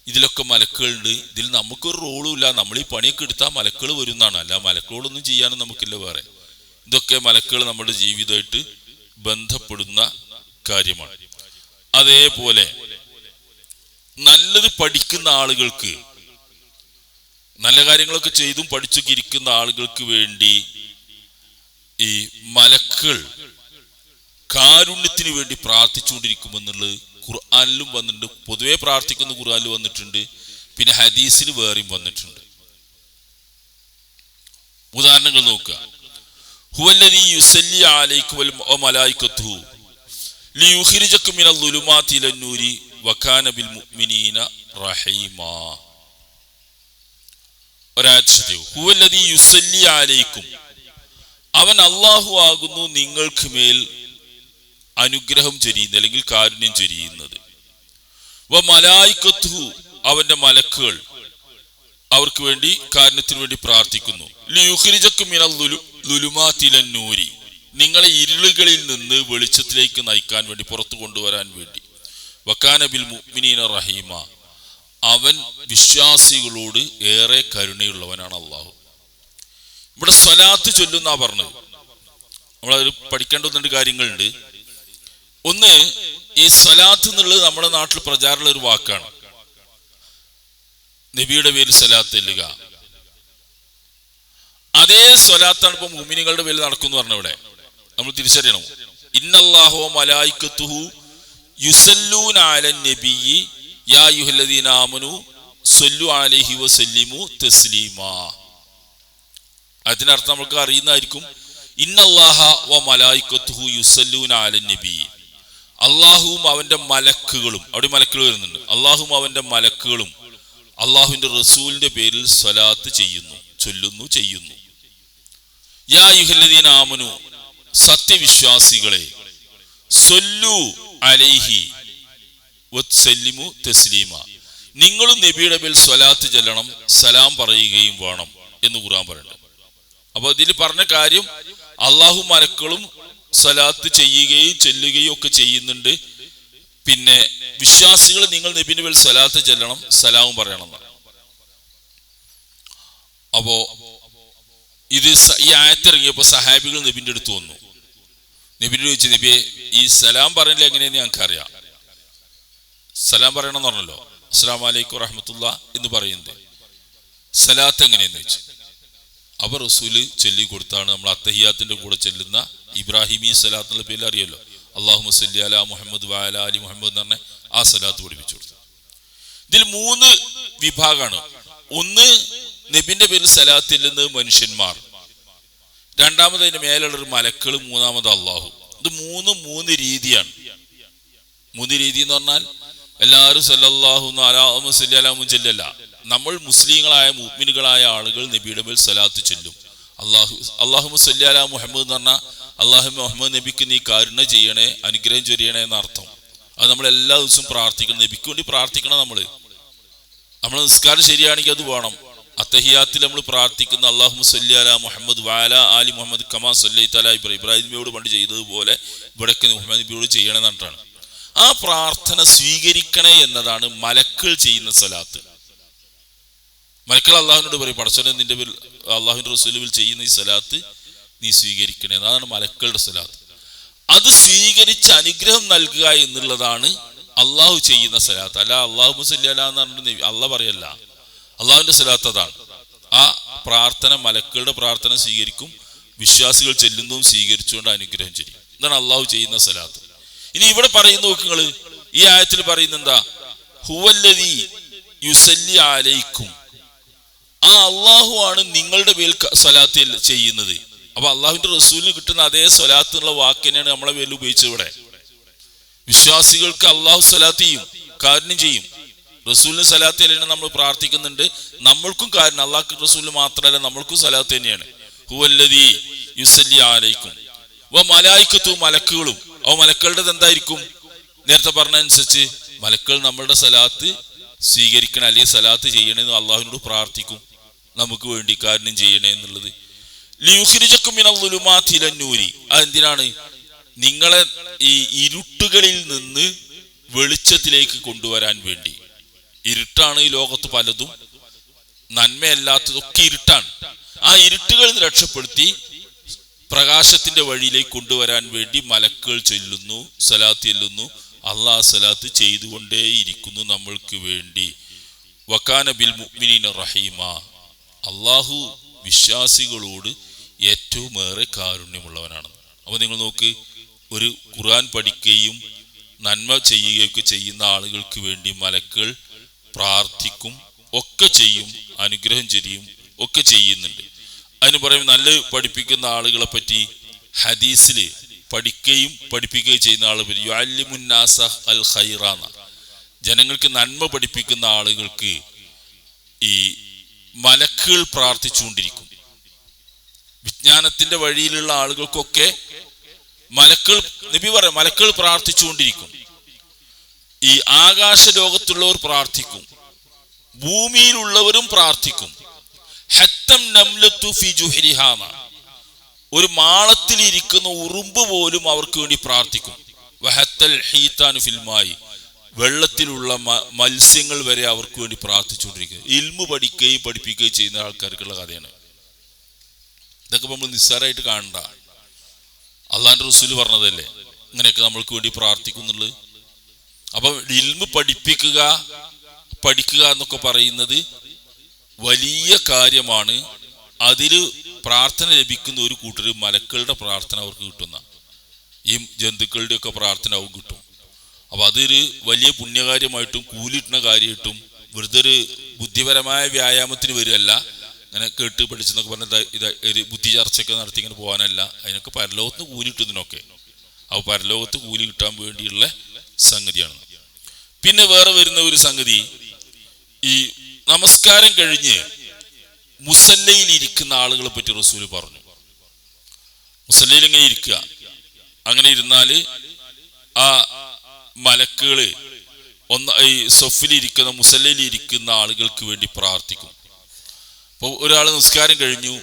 ഇതിലൊക്കെ മലക്കുകളുണ്ട്. ഇതിൽ നമുക്കൊരു റോളും ഇല്ല. നമ്മൾ ഈ പണിയൊക്കെ എടുത്താൽ മലക്കുകൾ വരുന്നതാണ്. അല്ല മലക്കുകളൊന്നും ചെയ്യാനും നമുക്കില്ല വേറെ. ഇതൊക്കെ മലക്കുകൾ നമ്മുടെ ജീവിതമായിട്ട് ബന്ധപ്പെടുന്ന കാര്യമാണ്. അതേപോലെ നല്ലത് പഠിക്കുന്ന ആളുകൾക്ക്, നല്ല കാര്യങ്ങളൊക്കെ ചെയ്തും പഠിച്ചൊക്കെ ഇരിക്കുന്ന ആളുകൾക്ക് വേണ്ടി ഈ മലക്കുകൾ കാരുണ്യത്തിന് വേണ്ടി പ്രാർത്ഥിച്ചുകൊണ്ടിരിക്കുമെന്നുള്ളത് ഖുർആനിലും വന്നിട്ടുണ്ട്. പൊതുവെ പ്രാർത്ഥിക്കുന്ന ഖുർആനിൽ വന്നിട്ടുണ്ട്, പിന്നെ ഹദീസിൽ വേറെയും വന്നിട്ടുണ്ട്. ഉദാഹരണങ്ങൾ നോക്കുക. ഹുവല്ലദീ യുസല്ലി അലൈക്കും വ മലായികത്തുഹു ലിയുഖ്രിജക്കും മിനൽ ളുലുമാതി ഇലൻ നൂരി വകാന ബിൽ മുഅ്മിനീന റഹീമാ. ഒരായത്ത് ശ്രദ്ധിക്കൂ. ഹുവല്ലദീ യുസല്ലി അലൈക്കും, അവൻ അല്ലാഹു ആകുന്നു നിങ്ങൾക്ക് മേൽ അനുഗ്രഹം ചൊരിയുന്നത് അല്ലെങ്കിൽ കാരുണ്യം ചൊരിയുന്നത്. വ മലായികത്തുഹു, അവന്റെ മലക്കുകൾ അവർക്ക് വേണ്ടി കാരുണ്യത്തിന് വേണ്ടി പ്രാർത്ഥിക്കുന്നു. ലിയുഖ്രിജക്കും മിനൽ ളുലുമാതി ഇലൻ നൂരി, നിങ്ങളെ ഇരുളുകളിൽ നിന്ന് വെളിച്ചത്തിലേക്ക് നയിക്കാൻ വേണ്ടി, പുറത്തു കൊണ്ടുവരാൻ വേണ്ടി. വകാന ബിൽ മുഅ്മിനീന റഹീമ, അവൻ വിശ്വാസികളോട് ഏറെ കരുണയുള്ളവനാണ് അല്ലാഹു. ഇവിടെ സ്വലാത്ത് ചൊല്ലുന്നാ പറഞ്ഞത്. നമ്മളത് പഠിക്കേണ്ട കാര്യങ്ങളുണ്ട്. ഒന്ന്, ഈ സ്വലാത്ത് എന്നുള്ളത് നമ്മുടെ നാട്ടിൽ പ്രചാരമുള്ള ഒരു വാക്കാണ്. നബിയുടെ പേരിൽ സ്വലാത്ത് ചെല്ലുക. അതേ സ്വലാത്താണ് ഇപ്പൊ മുഅ്മിനീങ്ങളുടെ പേരിൽ നടക്കുന്നു പറഞ്ഞ ഇവിടെ നമ്മൾ തിരിച്ചറിയണം. ഇന്നല്ലാഹു വ മലായികത്തുഹു യുസല്ലൂന അലൻ നബിയ്യി യാ അയ്യുഹല്ലദീന ആമനു സ്വല്ലു അലൈഹി വസല്ലിമു തസ്ലീമാ. അതിനർത്ഥം നമുക്ക് അറിയുന്നതായിരിക്കും. ഇന്നല്ലാഹ വ മലായികത്തുഹു യുസല്ലൂന അലൻ നബിയ്യി, അള്ളാഹുവും അവന്റെ മലക്കുകളും, അവിടെ മലക്കുകൾ വരുന്നുണ്ട്, അള്ളാഹുവും അവന്റെ മലക്കുകളും അള്ളാഹുവിന്റെ റസൂലിന്റെ പേരിൽ സ്വലാത്ത് ചെയ്യുന്നു, ചൊല്ലുന്നു, ചെയ്യുന്നു. യാ അയ്യുഹല്ലദീന ആമനു, സത്യവിശ്വാസികളെ, സ്വല്ലു അലൈഹി വസല്ലിമു തസ്ലീമ, നിങ്ങളും നബിയുടെ മേൽ സ്വലാത്ത് ചെല്ലണം, സലാം പറയുകയും വേണം എന്ന് ഖുർആൻ പറയുന്നുണ്ട്. അപ്പൊ ഇതിൽ പറഞ്ഞ കാര്യം അള്ളാഹു മലക്കളും സ്വലാത്ത് ചെയ്യുകയും ചെല്ലുകയും ഒക്കെ ചെയ്യുന്നുണ്ട്. പിന്നെ വിശ്വാസികൾ നിങ്ങൾ നബിയുടെ മേൽ സ്വലാത്ത് ചെല്ലണം, സലാമും പറയണം. അപ്പോ ഇത് ഈ ആയത്തിറങ്ങിയപ്പോ സഹാബികൾ നബിന്റെ അടുത്ത് വന്നു. നബിയോട് ചോദിച്ചു, നബിയെ ഈ സലാം പറയണില്ല എങ്ങനെയെന്ന് ഞങ്ങൾക്കറിയാം, സലാം പറയണം എന്ന് പറഞ്ഞല്ലോ, അസ്സലാമു അലൈക്കും വറഹ്മത്തുള്ളാഹി എന്ന് പറയുന്നത്, സലാത്ത് എങ്ങനെയെന്ന് വെച്ചു. അവർ റസൂല് ചൊല്ലി കൊടുത്താണ് നമ്മൾ അത്തഹിയാത്തിന്റെ കൂടെ ചെല്ലുന്ന ഇബ്രാഹിമി സലാത്ത് എന്നുള്ള പേരിൽ അറിയല്ലോ, അല്ലാഹുമ്മ സല്ലി അലാ മുഹമ്മദ് വ അലാ അലി മുഹമ്മദ് എന്ന് പറഞ്ഞ ആ സലാത്ത് പഠിപ്പിച്ചു കൊടുത്തു. ഇതിൽ 3 വിഭാഗമാണ്. ഒന്ന്, നബിന്റെ പേരിൽ സലാത്ത് ചെല്ലുന്നത് മനുഷ്യന്മാർ, രണ്ടാമത് അതിന്റെ മേലുള്ളൊരു മലക്കൾ, മൂന്നാമത് അള്ളാഹു. ഇത് മൂന്ന് രീതിയാണ്. 3 രീതി എന്ന് പറഞ്ഞാൽ എല്ലാവരും സല്ലല്ലാഹു അലൈഹി വസല്ലം ചെല്ലല്ല. നമ്മൾ മുസ്ലിങ്ങളായ മുഅ്മിനുകളായ ആളുകൾ നബിയുടെ മേൽ സലാത്ത് ചൊല്ലും. അല്ലാഹുമ്മ സല്ലി അലാ മുഹമ്മദ് എന്ന് പറഞ്ഞാൽ അല്ലാഹുമ്മ മുഹമ്മദ് നബിക്ക് നീ കരുണ ചെയ്യണേ, അനുഗ്രഹം ചൊരിയണേ എന്നർത്ഥം. അത് നമ്മൾ എല്ലാ ദിവസവും പ്രാർത്ഥിക്കണം, നബിക്ക് വേണ്ടി പ്രാർത്ഥിക്കണം. നമ്മളെ നിസ്കാരം ശരിയാണെങ്കിൽ അത് വേണം. അത്തഹിയാത്തിൽ നമ്മൾ പ്രാർത്ഥിക്കുന്ന അല്ലാഹുമ്മ സല്ലി അലാ മുഹമ്മദ് വ അലാ ആലി മുഹമ്മദ് കമാ സല്ലൈത അലാ ഇബ്രാഹിം നബിയോട് പണ്ട് ചെയ്തതുപോലെ ഇവിടേക്ക് മുഹമ്മദ് നബിയോട് ചെയ്യണം എന്നിട്ടാണ്. ആ പ്രാർത്ഥന സ്വീകരിക്കണേ എന്നതാണ് മലക്കൾ ചെയ്യുന്ന സലാത്ത്. മലക്കൾ അള്ളാഹുവിനോട് പറയും, പടച്ചോനെ നിന്റെ പേരിൽ അള്ളാഹുവിന്റെ റസൂലിൽ ചെയ്യുന്ന ഈ സലാത്ത് നീ സ്വീകരിക്കണേ, അതാണ് മലക്കളുടെ സലാത്ത്. അത് സ്വീകരിച്ച് അനുഗ്രഹം നൽകുക എന്നുള്ളതാണ് അള്ളാഹു ചെയ്യുന്ന സലാത്ത്. അല്ല അല്ലാഹുമ്മ സല്ലി അലാ എന്ന് പറഞ്ഞിട്ട് അള്ളാഹ് പറയല്ല, അള്ളാഹുവിന്റെ സലാത്ത് അതാണ്. ആ പ്രാർത്ഥന മലക്കളുടെ പ്രാർത്ഥന സ്വീകരിക്കും, വിശ്വാസികൾ ചെല്ലുന്നതും സ്വീകരിച്ചുകൊണ്ട് അനുഗ്രഹം ചെയ്യും. ഇതാണ് അള്ളാഹു ചെയ്യുന്ന സലാത്ത്. ഇനി ഇവിടെ പറയുന്ന നോക്കുങ്ങള്, ഈ ആയത്തിൽ പറയുന്ന എന്താ? ഹുവല്ലദീ യുസല്ലി അലൈക്കും, ആ അള്ളാഹു ആണ് നിങ്ങളുടെ പേരിൽ സ്വലാത്ത് ചെയ്യുന്നത്. അപ്പൊ അള്ളാഹുവിന്റെ റസൂലിന് കിട്ടുന്ന അതേ സ്വലാത്ത് എന്നുള്ള വാക്ക് തന്നെയാണ് നമ്മളെ പേരിൽ ഉപയോഗിച്ചത്. ഇവിടെ വിശ്വാസികൾക്ക് അള്ളാഹു സ്വലാത്ത് ചെയ്യും, കാരുണ്യം ചെയ്യും. റസൂലിന് സ്വലാത്ത് അല്ലേ നമ്മൾ പ്രാർത്ഥിക്കുന്നുണ്ട്, നമ്മൾക്കും കാരുണ്യം, അള്ളാഹു റസൂലിന് മാത്രമല്ല നമ്മൾക്കും സ്വലാത്ത് തന്നെയാണ്. ഹുവല്ലദീ യുസല്ലി അലൈക്കും വ മലായികത്തുഹു, മലക്കുകളും. അവ മലക്കളുടെ എന്തായിരിക്കും? നേരത്തെ പറഞ്ഞതനുസരിച്ച് മലക്കൾ നമ്മളുടെ സലാത്ത് സ്വീകരിക്കണം, അല്ലെങ്കിൽ സലാത്ത് ചെയ്യണമെന്ന് അള്ളാഹുവിനോട് പ്രാർത്ഥിക്കും, നമുക്ക് വേണ്ടി കാരുണ്യം ചെയ്യണേ എന്നുള്ളത്. ലിയുഖ്രിജക്കും മിനൽ ളുലുമാതി ഇലൻ നൂരി, അതെന്തിനാണ്? നിങ്ങളെ ഈ ഇരുട്ടുകളിൽ നിന്ന് വെളിച്ചത്തിലേക്ക് കൊണ്ടുവരാൻ വേണ്ടി. ഇരുട്ടാണ് ഈ ലോകത്ത് പലതും, നന്മയല്ലാത്തതൊക്കെ ഇരുട്ടാണ്. ആ ഇരുട്ടുകളിൽ നിന്ന് രക്ഷപ്പെടുത്തി പ്രകാശത്തിന്റെ വഴിയിലേക്ക് കൊണ്ടുവരാൻ വേണ്ടി മലക്കുകൾ ചൊല്ലുന്നു, സലാത്ത് ചെല്ലുന്നു. അള്ളാഹ് സലാത്ത് ചെയ്തുകൊണ്ടേയിരിക്കുന്നു നമ്മൾക്ക് വേണ്ടി. വകാന ബിൽ മുഅ്മിനീന റഹീമ, അള്ളാഹു വിശ്വാസികളോട് ഏറ്റവും ഏറെ കാരുണ്യമുള്ളവനാണ്. അപ്പൊ നിങ്ങൾ നോക്ക്, ഒരു ഖുർആൻ പഠിക്കുകയും നന്മ ചെയ്യുകയൊക്കെ ചെയ്യുന്ന ആളുകൾക്ക് വേണ്ടി മലക്കുകൾ പ്രാർത്ഥിക്കും, ഒക്കെ ചെയ്യും, അനുഗ്രഹം ചൊരിയും, ഒക്കെ ചെയ്യുന്നുണ്ട്. അതിന് പറയും നല്ല പഠിപ്പിക്കുന്ന ആളുകളെ പറ്റി ഹദീസിൽ പഠിക്കുകയും പഠിപ്പിക്കുകയും ചെയ്യുന്ന ആളെ പറ്റി യുഅല്ലിമുന്നാസ അൽ ഖൈറാന, ജനങ്ങൾക്ക് നന്മ പഠിപ്പിക്കുന്ന ആളുകൾക്ക് ഈ മലക്കുകൾ പ്രാർത്ഥിച്ചുകൊണ്ടിരിക്കും. വിജ്ഞാനത്തിന്റെ വഴിയിലുള്ള ആളുകൾക്കൊക്കെ മലക്കുകൾ, നബി പറയാം, മലക്കുകൾ പ്രാർത്ഥിച്ചുകൊണ്ടിരിക്കും. ഈ ആകാശ ലോകത്തുള്ളവർ പ്രാർത്ഥിക്കും, ഭൂമിയിലുള്ളവരും പ്രാർത്ഥിക്കും. ഹത്തം നംലത്തു ഫി ജുഹരിഹാന, ഒരു മാളത്തിൽ ഇരിക്കുന്ന ഉറുമ്പ് പോലും അവർക്ക് വേണ്ടി പ്രാർത്ഥിക്കും. വഹത്തൽ ഹീതാനു ഫിൽമായി, വെള്ളത്തിലുള്ള മത്സ്യങ്ങൾ വരെ അവർക്ക് വേണ്ടി പ്രാർത്ഥിച്ചുകൊണ്ടിരിക്കുക. ഇൽമു പഠിക്കുകയും പഠിപ്പിക്കുകയും ചെയ്യുന്ന ആൾക്കാർക്കുള്ള കഥയാണ് ഇതൊക്കെ. നമ്മൾ നിസ്സാരമായിട്ട് കാണണ്ട, അള്ളാന്റെ റസൂല് പറഞ്ഞതല്ലേ ഇങ്ങനെയൊക്കെ നമ്മൾക്ക് വേണ്ടി പ്രാർത്ഥിക്കുന്നുള്ളത്. അപ്പൊ ഇൽമു പഠിക്കുക എന്നൊക്കെ പറയുന്നത് വലിയ കാര്യമാണ്. അതിൽ പ്രാർത്ഥന ലഭിക്കുന്ന ഒരു കൂട്ടർ മലക്കളുടെ പ്രാർത്ഥന അവർക്ക് കിട്ടുന്ന, ഈ ജന്തുക്കളുടെ ഒക്കെ പ്രാർത്ഥന അവർക്ക് കിട്ടും. അപ്പൊ അതൊരു വലിയ പുണ്യകാര്യമായിട്ടും കൂലിട്ടുന്ന കാര്യമായിട്ടും വെറുതെ ഒരു ബുദ്ധിപരമായ വ്യായാമത്തിന് വരികയല്ല. അങ്ങനെ കേട്ട് പഠിച്ചെന്നൊക്കെ പറഞ്ഞ ഒരു ബുദ്ധി ചർച്ചയൊക്കെ നടത്തി ഇങ്ങനെ പോകാനല്ല. അതിനൊക്കെ പരലോകത്ത് കൂലി കിട്ടുന്നതിനൊക്കെ, അപ്പോൾ പരലോകത്ത് കൂലി കിട്ടാൻ വേണ്ടിയുള്ള സംഗതിയാണ്. പിന്നെ വേറെ വരുന്ന ഒരു സംഗതി, ഈ നമസ്കാരം കഴിഞ്ഞ് മുസല്ലയിൽ ഇരിക്കുന്ന ആളുകളെ പറ്റി റസൂല് പറഞ്ഞു. മുസല്ലയിൽ ഇങ്ങനെ ഇരിക്കുക, അങ്ങനെ ഇരുന്നാല് ആ മലക്കുകള് ഈ സൊഫിലിരിക്കുന്ന മുസല്ലയിൽ ഇരിക്കുന്ന ആളുകൾക്ക് വേണ്ടി പ്രാർത്ഥിക്കും. അപ്പോൾ ഒരാൾ നിസ്കാരം കഴിഞ്ഞു,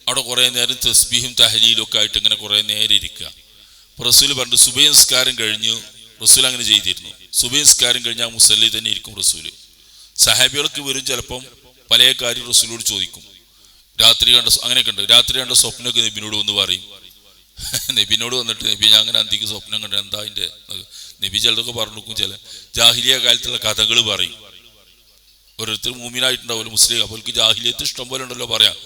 അവിടെ കുറേ നേരം തസ്ബീഹും തഹ്ലീലും ഒക്കെ ആയിട്ട് ഇങ്ങനെ കുറേ നേരം ഇരിക്കുക. അപ്പോൾ റസൂല് പറഞ്ഞു, സുബഹി നിസ്കാരം കഴിഞ്ഞു. റസൂൽ അങ്ങനെ ചെയ്തിരുന്നു. സുബഹി നിസ്കാരം കഴിഞ്ഞാൽ ആ മുസല്ലയിൽ തന്നെ ഇരിക്കും റസൂല്. സഹാബികൾക്ക് വരും, ചിലപ്പം പല കാര്യം റസൂലോട് ചോദിക്കും. രാത്രി കണ്ട, അങ്ങനെയൊക്കെ ഉണ്ട്, രാത്രി കണ്ട സ്വപ്നമൊക്കെ നബിനോട് വന്ന് പറയും. നബിനോട് വന്നിട്ട്, നബി ഞാൻ അങ്ങനെ അന്തിക്ക് സ്വപ്നം കണ്ട, എന്താ അതിൻ്റെ? നബി ചിലതൊക്കെ പറഞ്ഞു കൊടുക്കും. ചില ജാഹിലിയ കാലത്തുള്ള കഥകൾ പറയും. ഓരോരുത്തർ മൂമിനായിട്ടുണ്ടാവുമല്ലോ മുസ്ലിം, അപ്പോൾ ജാഹിലിയത്ത് ഇഷ്ടം പോലെ ഉണ്ടല്ലോ പറയാം.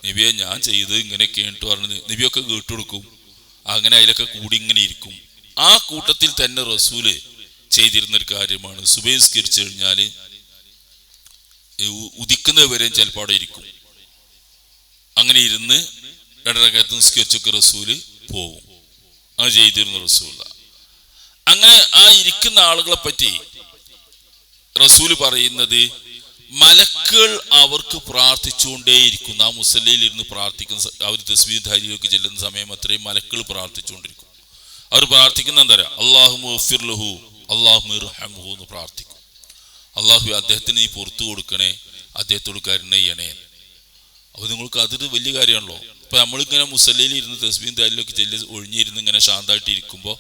നബിയെ ഞാൻ ചെയ്ത് ഇങ്ങനെയൊക്കെ കേട്ട് പറഞ്ഞ് നബിയൊക്കെ കേട്ടുകൊടുക്കും. അങ്ങനെ അതിലൊക്കെ കൂടി ഇങ്ങനെ ഇരിക്കും. ആ കൂട്ടത്തിൽ തന്നെ റസൂല് ചെയ്തിരുന്നൊരു കാര്യമാണ്, സുബഹി നിസ്കരിച്ചു കഴിഞ്ഞാൽ ഉദിക്കുന്നവരെയും ചിലപ്പോൾ അവിടെ ഇരിക്കും. അങ്ങനെ ഇരുന്ന് 2 റകഅത്ത് നിസ്കരിച്ചൊക്കെ റസൂല് പോകും. അങ്ങനെ ചെയ്തിരുന്നു റസൂല. അങ്ങനെ ആ ഇരിക്കുന്ന ആളുകളെ പറ്റി റസൂല് പറയുന്നത്, മലക്കുകൾ അവർക്ക് പ്രാർത്ഥിച്ചുകൊണ്ടേയിരിക്കുന്നു. ആ മുസല്ലയിൽ ഇരുന്ന് പ്രാർത്ഥിക്കുന്ന, അവർ തസ്ബീഹ് തഹ്ലീലൊക്കെ ചെല്ലുന്ന സമയം അത്രയും മലക്കുകൾ പ്രാർത്ഥിച്ചുകൊണ്ടിരിക്കും. അവർ പ്രാർത്ഥിക്കുന്ന എന്താ പറയുക, അല്ലാഹുമ്മ ഗഫിർ ലഹു അല്ലാഹുമ്മ ഇർഹംഹു എന്ന് പ്രാർത്ഥിക്കും. അള്ളാഹു അദ്ദേഹത്തിന് നീ പുറത്തു കൊടുക്കണേ, അദ്ദേഹത്തോട് കരുണ ചെയ്യണേ. അപ്പോൾ നിങ്ങൾക്ക് അതൊരു വലിയ കാര്യമാണല്ലോ. ഇപ്പം നമ്മളിങ്ങനെ മുസല്ലയിൽ ഇരുന്ന് തസ്ബീഹും തഹ്ലീലൊക്കെ ചെല്ലി ഒഴിഞ്ഞിരുന്ന് ഇങ്ങനെ ശാന്തമായിട്ട് ഇരിക്കുമ്പോൾ,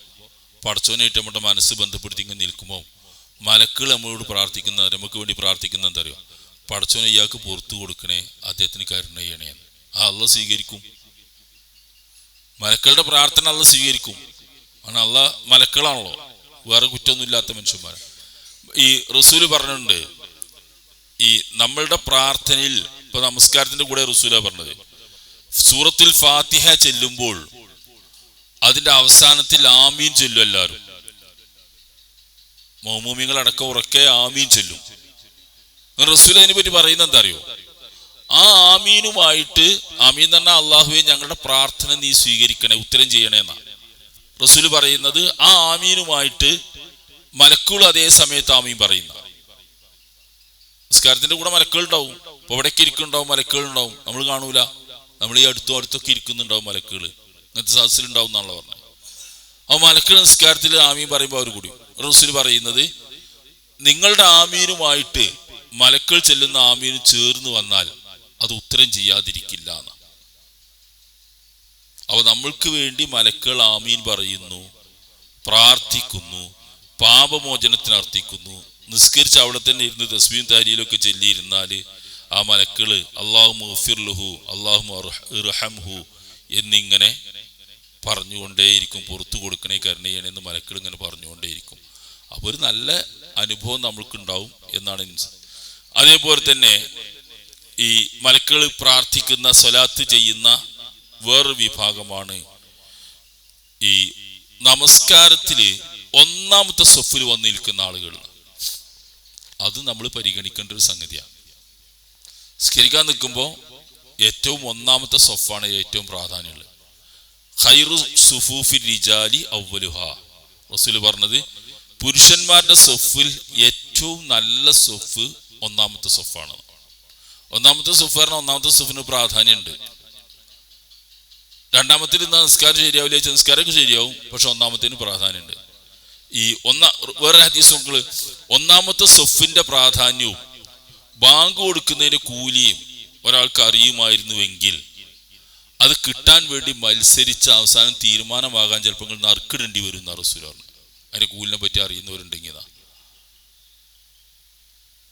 പടച്ചോനായിട്ട് നമ്മുടെ മനസ്സ് ബന്ധപ്പെടുത്തി ഇങ്ങനെ നിൽക്കുമ്പോൾ മലക്കുകൾ നമ്മളോട് പ്രാർത്ഥിക്കുന്ന, നമുക്ക് വേണ്ടി പ്രാർത്ഥിക്കുന്ന എന്താ പറയുക, പടച്ചോനെ ഇയാൾക്ക് പുറത്തു കൊടുക്കണേ, അദ്ദേഹത്തിന് കരുണ ചെയ്യണേ. ആ അള്ളാഹ് സ്വീകരിക്കും. മലക്കളുടെ പ്രാർത്ഥന അള്ളാഹ് സ്വീകരിക്കും. കാരണം അള്ളാഹ് മലക്കളാണല്ലോ, വേറെ കുറ്റമൊന്നുമില്ലാത്ത മനുഷ്യന്മാർ. ഈ റസൂല് പറഞ്ഞിട്ടുണ്ട്, ഈ നമ്മളുടെ പ്രാർത്ഥനയിൽ, ഇപ്പൊ നമസ്കാരത്തിന്റെ കൂടെ റസൂല പറഞ്ഞത്, സൂറത്തുൽ ഫാത്തിഹ ചെല്ലുമ്പോൾ അതിന്റെ അവസാനത്തിൽ ആമീൻ ചൊല്ലും എല്ലാവരും. മൗമൂമികളടക്കം ഉറക്കെ ആമീൻ ചൊല്ലും. റസൂൽ അതിനെ പറ്റി പറയുന്നത് എന്താ അറിയോ, ആ ആമീനുമായിട്ട്, ആമീൻ എന്ന് പറഞ്ഞാൽ അള്ളാഹുവെ ഞങ്ങളുടെ പ്രാർത്ഥന നീ സ്വീകരിക്കണേ, ഉത്തരം ചെയ്യണേ എന്നാ റസൂല് പറയുന്നത്. ആ ആമീനുമായിട്ട് മലക്കുകൾ അതേ സമയത്ത് ആമീൻ പറയുന്ന. നിസ്കാരത്തിന്റെ കൂടെ മലക്കുകൾ ഉണ്ടാവും. ഇപ്പൊ ഇവിടേക്ക് ഇരിക്കുന്നുണ്ടാവും, മലക്കുകൾ ഉണ്ടാവും, നമ്മൾ കാണൂല. നമ്മൾ ഈ അടുത്തൊക്കെ ഇരിക്കുന്നുണ്ടാവും മലക്കുകൾ, ഇങ്ങനത്തെ സദസ്സിലുണ്ടാവും എന്നാണല്ലോ പറഞ്ഞത്. ആ മലക്കുകൾ നിസ്കാരത്തിൽ ആമീൻ പറയുമ്പോൾ അവർ കൂടി. റസൂല് പറയുന്നത്, നിങ്ങളുടെ ആമീനുമായിട്ട് മലക്കുകൾ ചെല്ലുന്ന ആമീന് ചേർന്ന് വന്നാൽ അത് ഉത്തരം ചെയ്യാതിരിക്കില്ല എന്ന്. അപ്പൊ നമ്മൾക്ക് വേണ്ടി മലക്കുകൾ ആമീൻ പറയുന്നു, പ്രാർത്ഥിക്കുന്നു, പാപമോചനത്തിന് അർത്ഥിക്കുന്നു. നിസ്കരിച്ച് അവിടെ തന്നെ ഇരുന്ന് തസ്ബീഹും തഹ്ലീലൊക്കെ ചൊല്ലിയിരുന്നാൽ ആ മലക്കുകള് അല്ലാഹുമ്മ ഗഫിർ ലഹു അല്ലാഹുമ്മ ഇർഹംഹു എന്നിങ്ങനെ പറഞ്ഞുകൊണ്ടേയിരിക്കും. പുറത്തു കൊടുക്കണേ, കരുണ ചെയ്യണേ എന്ന് മലക്കുകൾ ഇങ്ങനെ പറഞ്ഞുകൊണ്ടേയിരിക്കും. അപ്പോൾ ഒരു നല്ല അനുഭവം നമ്മൾക്കുണ്ടാവും എന്നാണ്. അതേപോലെ തന്നെ ഈ മലക്കുകൾ പ്രാർത്ഥിക്കുന്ന, സ്വലാത്ത് ചെയ്യുന്ന വേറൊരു വിഭാഗമാണ് ഈ നമസ്കാരത്തില് ഒന്നാമത്തെ സഫിൽ വന്ന് നിൽക്കുന്ന ആളുകൾ. അത് നമ്മൾ പരിഗണിക്കേണ്ട ഒരു സംഗതിയാണ്. നിസ്കരിക്കാൻ നിൽക്കുമ്പോൾ ഏറ്റവും ഒന്നാമത്തെ സൊഫാണ് ഏറ്റവും പ്രാധാന്യമുള്ളത്. ഖൈറു സുഫൂഫി റിജാലി അവ്വലുഹ. റസൂൽ പറഞ്ഞത് പുരുഷന്മാരുടെ സൊഫിൽ ഏറ്റവും നല്ല സൊഫ് ഒന്നാമത്തെ സൊഫാണ്. ഒന്നാമത്തെ സൊഫ് പറഞ്ഞാൽ ഒന്നാമത്തെ സൊഫിന് പ്രാധാന്യമുണ്ട്. രണ്ടാമത്തിൽ നിസ്കാരം ശരിയാവില്ല, നിസ്കാരമൊക്കെ ശരിയാവും, പക്ഷെ ഒന്നാമത്തേന് പ്രാധാന്യമുണ്ട്. ഈ വേറെ ഹദീസ് നോക്കള്, ഒന്നാമത്തെ സൊഫിന്റെ പ്രാധാന്യവും ബാങ്ക് കൊടുക്കുന്നതിന്റെ കൂലിയും ഒരാൾക്ക് അറിയുമായിരുന്നുവെങ്കിൽ അത് കിട്ടാൻ വേണ്ടി മത്സരിച്ച അവസാനം തീരുമാനമാകാൻ ചിലപ്പോൾ നറുക്കിടേണ്ടി വരും എന്നാ റസൂൽ പറഞ്ഞു. അതിന്റെ കൂലിനെ പറ്റി അറിയുന്നവരുണ്ടെങ്കിൽ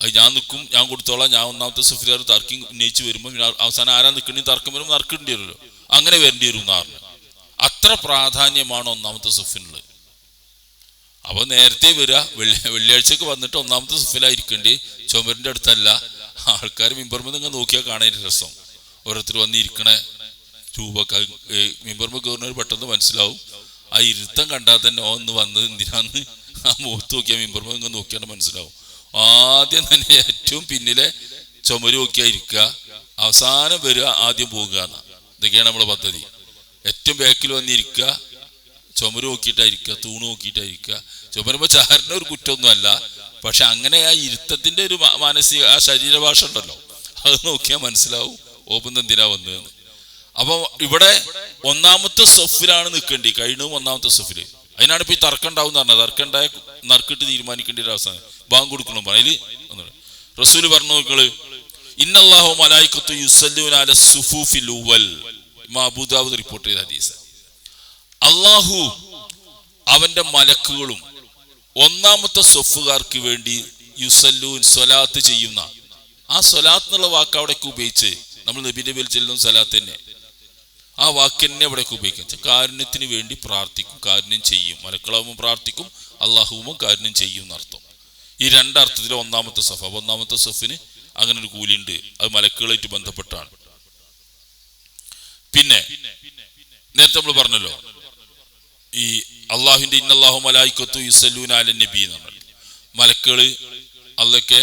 അത് ഞാൻ നിൽക്കും, ഞാൻ കൊടുത്തോളാം, ഞാൻ ഒന്നാമത്തെ സൊഫിൽ തർക്കി ഉന്നയിച്ച് വരുമ്പോൾ അവസാനം ആരാ നിൽക്കണമെങ്കിൽ തർക്കം വരുമ്പോൾ നറുക്കിടേണ്ടി വരുമല്ലോ, അങ്ങനെ വരേണ്ടി വരും എന്നാ പറഞ്ഞു. അത്ര പ്രാധാന്യമാണ് ഒന്നാമത്തെ സൊഫിനുള്ളത്. അപ്പൊ നേരത്തെ വരിക, വെള്ളിയാഴ്ചക്ക് വന്നിട്ട് ഒന്നാമത്തെ സൊഫിലായിരിക്കേണ്ടി, ചുമരിന്റെ അടുത്തല്ല. ആൾക്കാർ മിമ്പർമ നിങ്ങൾ നോക്കിയാൽ കാണാൻ രസം. ഓരോരുത്തർ വന്നിരിക്കണ രൂപ മിമ്പർമ കയറുന്നവർ പെട്ടെന്ന് മനസ്സിലാവും. ആ ഇരുത്തം കണ്ടാൽ തന്നെ ഒന്ന് വന്നത് എന്തിനാന്ന് ആ മുഖത്ത് നോക്കിയാൽ മിമ്പർമ നിങ്ങൾ നോക്കിയാൽ മനസ്സിലാവും. ആദ്യം തന്നെ ഏറ്റവും പിന്നിലെ ചുമര് നോക്കിയാൽ ഇരിക്കുക, അവസാനം വരിക, ആദ്യം പോകുക. ഇതൊക്കെയാണ് നമ്മളെ പദ്ധതി. ഏറ്റവും ബാക്കിൽ വന്നിരിക്കുക, ചുമര് നോക്കിയിട്ടായിരിക്കുക, തൂണ് നോക്കിയിട്ടായിരിക്കുക. ചുമരുമ്പോൾ ചാരിന് ഒരു കുറ്റമൊന്നുമല്ല, പക്ഷെ അങ്ങനെ ആ ഇരുത്തത്തിന്റെ ഒരു മാനസിക ആ ശരീരഭാഷ ഉണ്ടല്ലോ, അത് നോക്കിയാൽ മനസ്സിലാവും ഓപ്പൺ എന്തിനാ വന്നതെന്ന്. അപ്പൊ ഇവിടെ ഒന്നാമത്തെ സൊഫിലാണ് നിൽക്കേണ്ടി, കഴിഞ്ഞവും ഒന്നാമത്തെ സൊഫില്. അതിനാണ് ഇപ്പൊ ഈ തർക്കം ഉണ്ടാവും എന്ന് പറഞ്ഞത്. തർക്കം ഉണ്ടായ നറുക്കിട്ട് തീരുമാനിക്കേണ്ട ഒരു അവസാനം ബാങ്ക് കൊടുക്കണം. അതില് റസൂല് പറഞ്ഞു നോക്കള്, ഇന്നല്ലാഹു മലായികത്തു യുസല്ലൂന അല സുഫൂഫിൽ ഉവ്വൽ. അബൂ ദാവൂദ് റിപ്പോർട്ട് ചെയ്ത ഹദീസ്. അള്ളാഹു അവന്റെ മലക്കുകളും ഒന്നാമത്തെ സൊഫുകാർക്ക് വേണ്ടി യുസല്ലൂൻ സ്വലാത്ത് ചെയ്യുന്ന, ആ സ്വലാത്ത് എന്നുള്ള വാക്ക് അവിടേക്ക് ഉപയോഗിച്ച് നമ്മൾ നബിന്റെ പേരിൽ ചെല്ലുന്ന സ്വലാത്ത് തന്നെ, ആ വാക്ക് തന്നെ അവിടേക്ക് ഉപയോഗിക്കാം. കാരുണ്യത്തിന് വേണ്ടി പ്രാർത്ഥിക്കും, കാരുണ്യം ചെയ്യും. മലക്കളാവുമ്പോൾ പ്രാർത്ഥിക്കും, അള്ളാഹുവും കാരുണ്യം ചെയ്യും എന്നർത്ഥം. ഈ രണ്ടർത്ഥത്തിൽ ഒന്നാമത്തെ സൊഫ്. അപ്പൊ ഒന്നാമത്തെ സൊഫിന് അങ്ങനെ ഒരു കൂലിയുണ്ട്, അത് മലക്കുകളായിട്ട് ബന്ധപ്പെട്ടാണ്. പിന്നെ നേരത്തെ നമ്മൾ പറഞ്ഞല്ലോ, ഈ അള്ളാഹുവിന്റെ ഇന്നല്ലാഹു മലായികത്തു യുസല്ലൂന അലൻ നബി എന്നാണ്. മലക്കുകള് അതൊക്കെ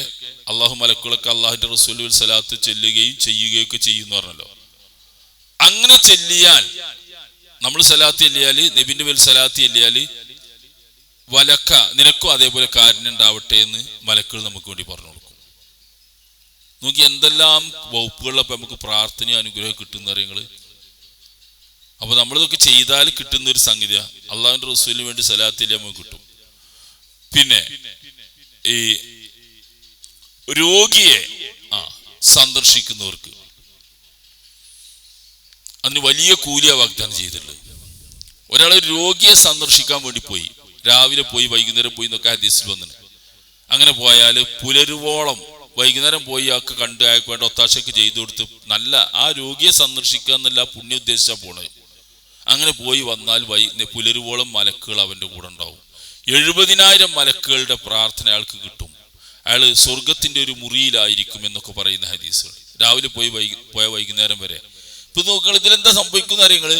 അള്ളാഹു മലക്കുകളൊക്കെ അള്ളാഹുന്റെ റസൂലുൽ സലാത്ത് ചെല്ലുകയും ചെയ്യുകയും ഒക്കെ ചെയ്യുമെന്ന് പറഞ്ഞല്ലോ. അങ്ങനെ ചെല്ലിയാൽ, നമ്മൾ സലാത്ത് ചെല്ലിയാല്, നബിന്റെ പേരിൽ സലാത്ത് ചെല്ലിയാല് വലക്ക നിനക്കും അതേപോലെ കാരുണ്യം ഉണ്ടാവട്ടെ എന്ന് മലക്കുകൾ നമുക്ക് വേണ്ടി പറഞ്ഞു കൊടുക്കും. നോക്കി എന്തെല്ലാം വകുപ്പുകളിലൊക്കെ നമുക്ക് പ്രാർത്ഥന അനുഗ്രഹം കിട്ടുന്ന അറിയങ്ങള്. അപ്പൊ നമ്മളിതൊക്കെ ചെയ്താൽ കിട്ടുന്ന ഒരു സംഗതിയാ. അള്ളാഹുവിന്റെ റസൂലിന് വേണ്ടി സലാത്തില്ല നമുക്ക് കിട്ടും. പിന്നെ ഈ രോഗിയെ സന്ദർശിക്കുന്നവർക്ക് അതിന് വലിയ കൂലിയാ വാഗ്ദാനം ചെയ്തിട്ടുള്ളത്. ഒരാൾ രോഗിയെ സന്ദർശിക്കാൻ വേണ്ടി പോയി, രാവിലെ പോയി വൈകുന്നേരം പോയി എന്നൊക്കെ ഹദീസിൽ വന്നിന്. അങ്ങനെ പോയാൽ പുലരുവോളം, വൈകുന്നേരം പോയി ആൾക്ക് കണ്ട് അയാൾക്ക് വേണ്ട ഒത്താശയൊക്കെ ചെയ്തു കൊടുത്ത് നല്ല ആ രോഗിയെ സന്ദർശിക്കുക എന്നല്ല പുണ്യ ഉദ്ദേശിച്ചാ പോണത്. അങ്ങനെ പോയി വന്നാൽ പുലരുവോളം മലക്കുകൾ അവന്റെ കൂടെ ഉണ്ടാവും. 70,000 മലക്കുകളുടെ പ്രാർത്ഥന അയാൾക്ക് കിട്ടും. അയാൾ സ്വർഗത്തിന്റെ ഒരു മുറിയിലായിരിക്കും എന്നൊക്കെ പറയുന്ന ഹദീസുകൾ. രാവിലെ പോയ വൈകുന്നേരം വരെ. ഇപ്പൊ നോക്കുക, ഇതിലെന്താ സംഭവിക്കുന്ന കാര്യങ്ങള്,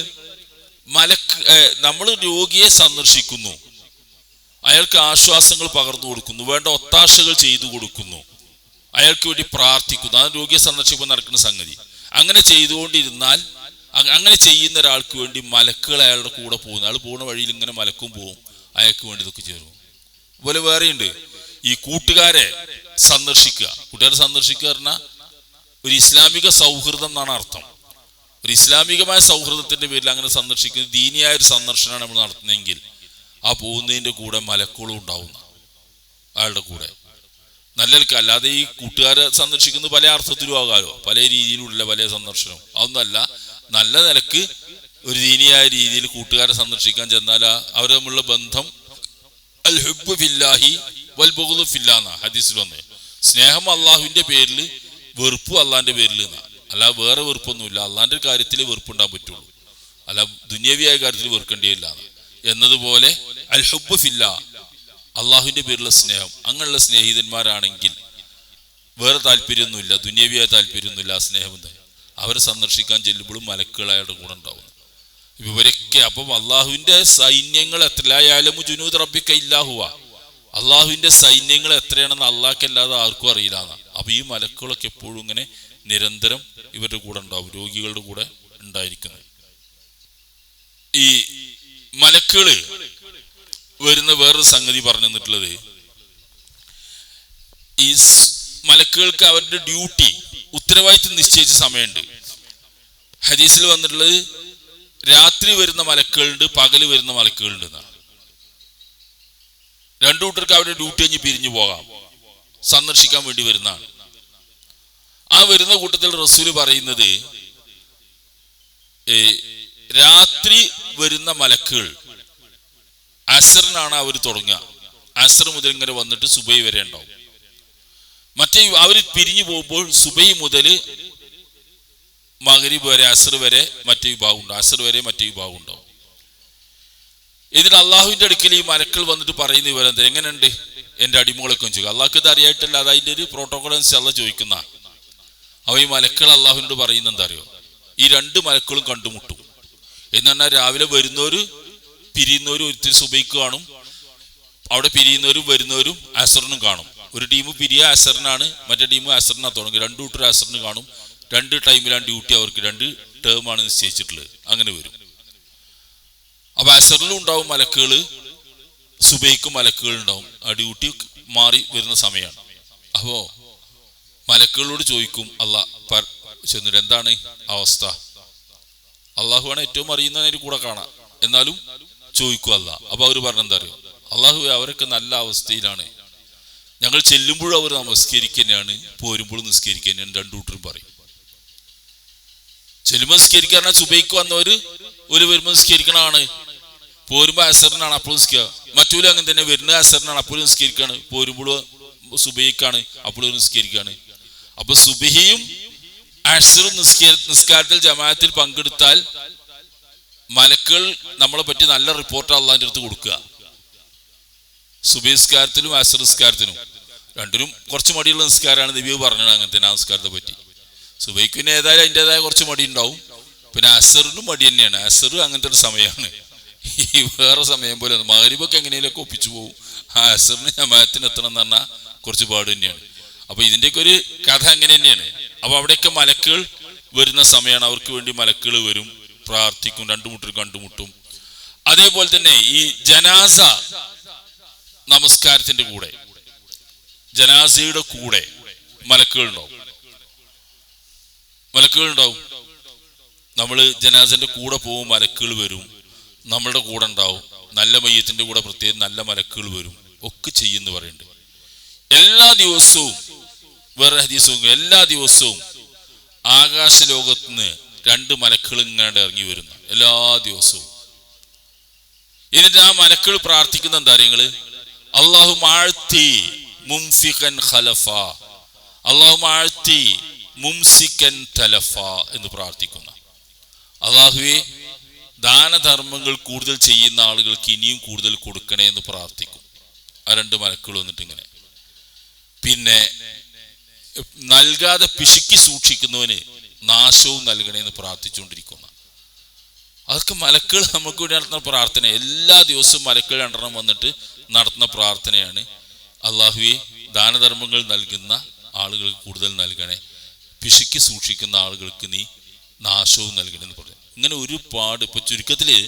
നമ്മൾ രോഗിയെ സന്ദർശിക്കുന്നു, അയാൾക്ക് ആശ്വാസങ്ങൾ പകർന്നു കൊടുക്കുന്നു, വേണ്ട ഒത്താശകൾ ചെയ്തു കൊടുക്കുന്നു, അയാൾക്ക് വേണ്ടി പ്രാർത്ഥിക്കുന്നു. ആ രോഗിയെ സന്ദർശിക്കുമ്പോൾ നടക്കുന്ന സംഗതി. അങ്ങനെ ചെയ്തുകൊണ്ടിരുന്നാൽ, അങ്ങനെ ചെയ്യുന്ന ഒരാൾക്ക് വേണ്ടി മലക്കുകൾ അയാളുടെ കൂടെ പോകുന്നു. അയാൾ പോകുന്ന വഴിയിൽ ഇങ്ങനെ മലക്കും പോവും, അയാൾക്ക് വേണ്ടി ഇതൊക്കെ ചേർക്കും. അതുപോലെ വേറെയുണ്ട്, ഈ കൂട്ടുകാരെ സന്ദർശിക്കുക. കൂട്ടുകാരെ സന്ദർശിക്കുക പറഞ്ഞാൽ ഒരു ഇസ്ലാമിക സൗഹൃദം എന്നാണ് അർത്ഥം. ഒരു ഇസ്ലാമികമായ സൗഹൃദത്തിന്റെ പേരിൽ അങ്ങനെ സന്ദർശിക്കുന്ന ദീനിയായ ഒരു സന്ദർശനമാണ് നമ്മൾ നടത്തുന്നതെങ്കിൽ ആ പോകുന്നതിന്റെ കൂടെ മലക്കുകളും ഉണ്ടാവുന്ന അയാളുടെ കൂടെ. നല്ല നിലക്ക്, അല്ലാതെ ഈ കൂട്ടുകാരെ സന്ദർശിക്കുന്നത് പല അർത്ഥത്തിലും ആകാമല്ലോ, പല രീതിയിലുള്ള പല സന്ദർശനം. അതൊന്നല്ല, നല്ല നിലക്ക് ഒരു ദീനിയായ രീതിയിൽ കൂട്ടുകാരെ സന്ദർശിക്കാൻ ചെന്നാൽ അവർ തമ്മിലുള്ള ബന്ധം അൽ ഹുബ്ബു ഫില്ലാഹി വൽ ബുഗ്ദു ഫില്ലാ എന്നാ ഹദീസിൽ വന്ന്. സ്നേഹം അള്ളാഹുവിന്റെ പേരിൽ, വെറുപ്പ് അള്ളാഹിന്റെ പേരിൽ എന്നാ. അല്ല വേറെ വെറുപ്പൊന്നുമില്ല, അള്ളാഹിന്റെ കാര്യത്തിൽ വെറുപ്പുണ്ടാൻ പറ്റുള്ളൂ, അല്ല ദുന്യവിയായ കാര്യത്തിൽ വെറുക്കേണ്ടിയില്ല എന്നതുപോലെ അൽ ഹുബ്ബു ഫില്ലാ, അള്ളാഹുവിന്റെ പേരിലുള്ള സ്നേഹം. അങ്ങനെയുള്ള സ്നേഹിതന്മാരാണെങ്കിൽ വേറെ താല്പര്യമൊന്നുമില്ല, ദുന്യവിയായ താല്പര്യമൊന്നുമില്ല. ആ സ്നേഹം അവരെ സന്ദർശിക്കാൻ ചെല്ലുമ്പോഴും മലക്കുകൾ അയാളുടെ കൂടെ ഉണ്ടാവും. ഇവരൊക്കെ അപ്പം അള്ളാഹുവിന്റെ സൈന്യങ്ങൾ എത്രയായാലും ജുനൂദ് റബ്ബിക ഇല്ലാഹുവ, അള്ളാഹുവിന്റെ സൈന്യങ്ങൾ എത്രയാണെന്ന് അള്ളാഹ്ക്കല്ലാതെ ആർക്കും അറിയില്ല. അപ്പൊ ഈ മലക്കുകളൊക്കെ എപ്പോഴും ഇങ്ങനെ നിരന്തരം ഇവരുടെ കൂടെ ഉണ്ടാവും, രോഗികളുടെ കൂടെ ഉണ്ടായിരിക്കുന്നത്. ഈ മലക്കുകള് വരുന്ന വേറൊരു സംഗതി പറഞ്ഞു തന്നിട്ടുള്ളത്, ഈ മലക്കുകൾക്ക് അവരുടെ ഡ്യൂട്ടി ഉത്തരവാദിത്വം നിശ്ചയിച്ച സമയമുണ്ട്. ഹദീസിൽ വന്നിട്ടുള്ളത് രാത്രി വരുന്ന മലക്കുകളുണ്ട്, പകല് വരുന്ന മലക്കുകളുണ്ട് എന്നാണ്. രണ്ടു കൂട്ടർക്ക് അവരുടെ ഡ്യൂട്ടി കഴിഞ്ഞ് പിരിഞ്ഞു പോകാം, സന്ദർശിക്കാൻ വേണ്ടി വരുന്നതാണ്. ആ വരുന്ന കൂട്ടത്തിൽ റസൂല് പറയുന്നത്, രാത്രി വരുന്ന മലക്കുകൾ അസറിനാണ് അവർ തുടങ്ങുക. അസർ മുതൽ ഇങ്ങനെ വന്നിട്ട് സുബൈ വരെ ഉണ്ടാവും. മറ്റേ അവർ പിരിഞ്ഞു പോകുമ്പോൾ സുബൈ മുതൽ മഗ്രിബ് വരെ, അസർ വരെ മറ്റേ വിഭാഗം ഉണ്ടാവും, അസർ വരെ മറ്റേ വിഭാഗം ഉണ്ടാവും. ഇതിന് അള്ളാഹുവിന്റെ അടുക്കൽ ഈ മലക്കൾ വന്നിട്ട് പറയുന്ന വിവരം എങ്ങനെയുണ്ട് എന്റെ അടിമകളൊക്കെ ചോദിക്കും. അള്ളാഹ്ക്ക് ഇത് അറിയായിട്ടല്ല, അത് അതിന്റെ ഒരു പ്രോട്ടോകോൾ അനുസരിച്ച് ചോദിക്കുന്ന. അവ ഈ മലക്കൾ അള്ളാഹുവിനോട് പറയുന്ന എന്താ അറിയോ, ഈ രണ്ട് മലക്കളും കണ്ടുമുട്ടും എന്ന് പറഞ്ഞാൽ രാവിലെ വരുന്നവര് പിരിയുന്നവരും ഒത്തിരി സുബൈക്ക് കാണും, അവിടെ പിരിയുന്നവരും വരുന്നവരും അസറിനും കാണും. ഒരു ടീം പിരിയ അസറിനാണ്, മറ്റേ ടീം അസറിനാണ് തുടങ്ങി. രണ്ടു കൂട്ടർ അസറിന് കാണും. രണ്ട് ടൈമിലാണ് ഡ്യൂട്ടി, അവർക്ക് രണ്ട് ടേമാണ് നിശ്ചയിച്ചിട്ടുള്ളത്. അങ്ങനെ വരും. അപ്പൊ അസറിലും ഉണ്ടാവും മലക്കുകൾ, സുബൈക്കും മലക്കുകൾ ഉണ്ടാവും. ആ ഡ്യൂട്ടി മാറി വരുന്ന സമയമാണ്. അപ്പോ മലക്കുകളോട് ചോദിക്കും അള്ളാഹ് ചെന്നിട്ട് എന്താണ് അവസ്ഥ. അള്ളാഹുവാണ് ഏറ്റവും അറിയുന്നതിന് കൂടെ കാണാം, എന്നാലും ചോദിക്കും അള്ളാഹ്. അപ്പൊ അവര് പറഞ്ഞെന്താ അറിയോ, അള്ളാഹു അവരൊക്കെ നല്ല അവസ്ഥയിലാണ്, ഞങ്ങൾ ചെല്ലുമ്പോഴും അവർ നമസ്കരിക്കുന്നതാണ്, പോരുമ്പോഴും നിസ്കരിക്കുന്നതാണ്. രണ്ടു കൂട്ടരും പറയും. ചെല്ലുമ്പോൾ നിസ്കരിക്കാറാണ് സുബൈക്ക് വന്നവര് ഒരു വരുമ്പോൾ നിസ്കരിക്കണാണ്, പോരുമ്പോ അസറിനാണ് അപ്പോൾ നിസ്കരിക്കുക. മറ്റൂരും അങ്ങനെ തന്നെ, വരുന്ന അസറിനാണ് അപ്പോഴും നിസ്കരിക്കാണ്, പോരുമ്പോഴും സുബൈക്കാണ് അപ്പോഴും നിസ്കരിക്കാണ്. അപ്പൊ സുബഹിയും അസറും നിസ്കാരത്തിൽ ജമാഅത്തിൽ പങ്കെടുത്താൽ മലക്കുകൾ നമ്മളെ പറ്റി നല്ല റിപ്പോർട്ട് അള്ളാഹിന്റെ അടുത്ത് കൊടുക്കുക. സുബഹി നിസ്കാരത്തിലും അസർ നിസ്കാരത്തിനും രണ്ടിനും കുറച്ച് മടിയുള്ള നിസ്കാരമാണ് നബി പറഞ്ഞത്. അങ്ങനെ തന്നെ ആ നിസ്കാരത്തെ പറ്റി. സുബൈക്ക് പിന്നെ ഏതായാലും അതിൻ്റെതായ കുറച്ച് മടി ഉണ്ടാവും. പിന്നെ അസറിനും മടി തന്നെയാണ്. അസർ അങ്ങനത്തെ ഒരു സമയമാണ്, ഈ വേറെ സമയം പോലെ മഗ്രിബൊക്കെ എങ്ങനെയൊക്കെ ഒപ്പിച്ചു പോകും. ആ അസറിന് ജമാഅത്തിന് എത്തണം എന്ന് പറഞ്ഞാൽ കുറച്ച് പാട് തന്നെയാണ്. അപ്പൊ ഇതിൻ്റെയൊക്കെ ഒരു കഥ അങ്ങനെ തന്നെയാണ്. അപ്പൊ അവിടെയൊക്കെ മലക്കുകൾ വരുന്ന സമയമാണ്. അവർക്ക് വേണ്ടി മലക്കുകൾ വരും, പ്രാർത്ഥിക്കും, രണ്ടു കൂട്ടരും കണ്ടുമുട്ടും. അതേപോലെ തന്നെ ഈ ജനാസ നമസ്കാരത്തിന്റെ കൂടെ, ജനാസയുടെ കൂടെ മലക്കുകളുണ്ടാവും. നമ്മള് ജനാസന്റെ കൂടെ പോകും, മലക്കുകൾ വരും, നമ്മളുടെ കൂടെ ഉണ്ടാവും. നല്ല മയ്യത്തിന്റെ കൂടെ പ്രത്യേകം നല്ല മലക്കുകൾ വരും, ഒക്കെ ചെയ്യുന്നു പറയുന്നുണ്ട്. എല്ലാ ദിവസവും വേറെ ഹദീസും, എല്ലാ ദിവസവും ആകാശ ലോകത്ത് നിന്ന് രണ്ട് മലക്കുകൾ ഇങ്ങാണ്ട് ഇറങ്ങി വരുന്നു എല്ലാ ദിവസവും. എന്നിട്ട് ആ മലക്കുകൾ പ്രാർത്ഥിക്കുന്ന എന്താ അറിയങ്ങള്, അല്ലാഹു മാഴ്ത്തി മുംഫിഖൻ ഖലഫ, അല്ലാഹു മാഴ്ത്തി മുംസിക്കൻ തലഫ എന്ന് പ്രാർത്ഥിക്കുന്ന. അല്ലാഹുവേ, ദാനധർമ്മങ്ങൾ കൂടുതൽ ചെയ്യുന്ന ആളുകൾക്ക് ഇനിയും കൂടുതൽ കൊടുക്കണേ എന്ന് പ്രാർത്ഥിക്കും. ആ രണ്ട് മലക്കുകൾ വന്നിട്ട് ഇങ്ങനെ. പിന്നെ നൽകാതെ പിശുക്കി സൂക്ഷിക്കുന്നവന് നാശവും നൽകണേ എന്ന് പ്രാർത്ഥിച്ചുകൊണ്ടിരിക്കുന്ന. അതൊക്കെ മലക്കുകൾ നമുക്ക് വേണ്ടി നടത്തുന്ന പ്രാർത്ഥന. എല്ലാ ദിവസവും മലക്കുകൾ രണ്ടെണ്ണം വന്നിട്ട് നടത്തുന്ന പ്രാർത്ഥനയാണ്. അല്ലാഹുവേ, ദാനധർമ്മങ്ങൾ നൽകുന്ന ആളുകൾക്ക് കൂടുതൽ നൽകണേ, പിശുക്കി സൂക്ഷിക്കുന്ന ആളുകൾക്ക് നീ നാശവും നൽകണേ എന്ന് പറഞ്ഞു. ഇങ്ങനെ ഒരുപാട്, ഇപ്പൊ ചുരുക്കത്തില്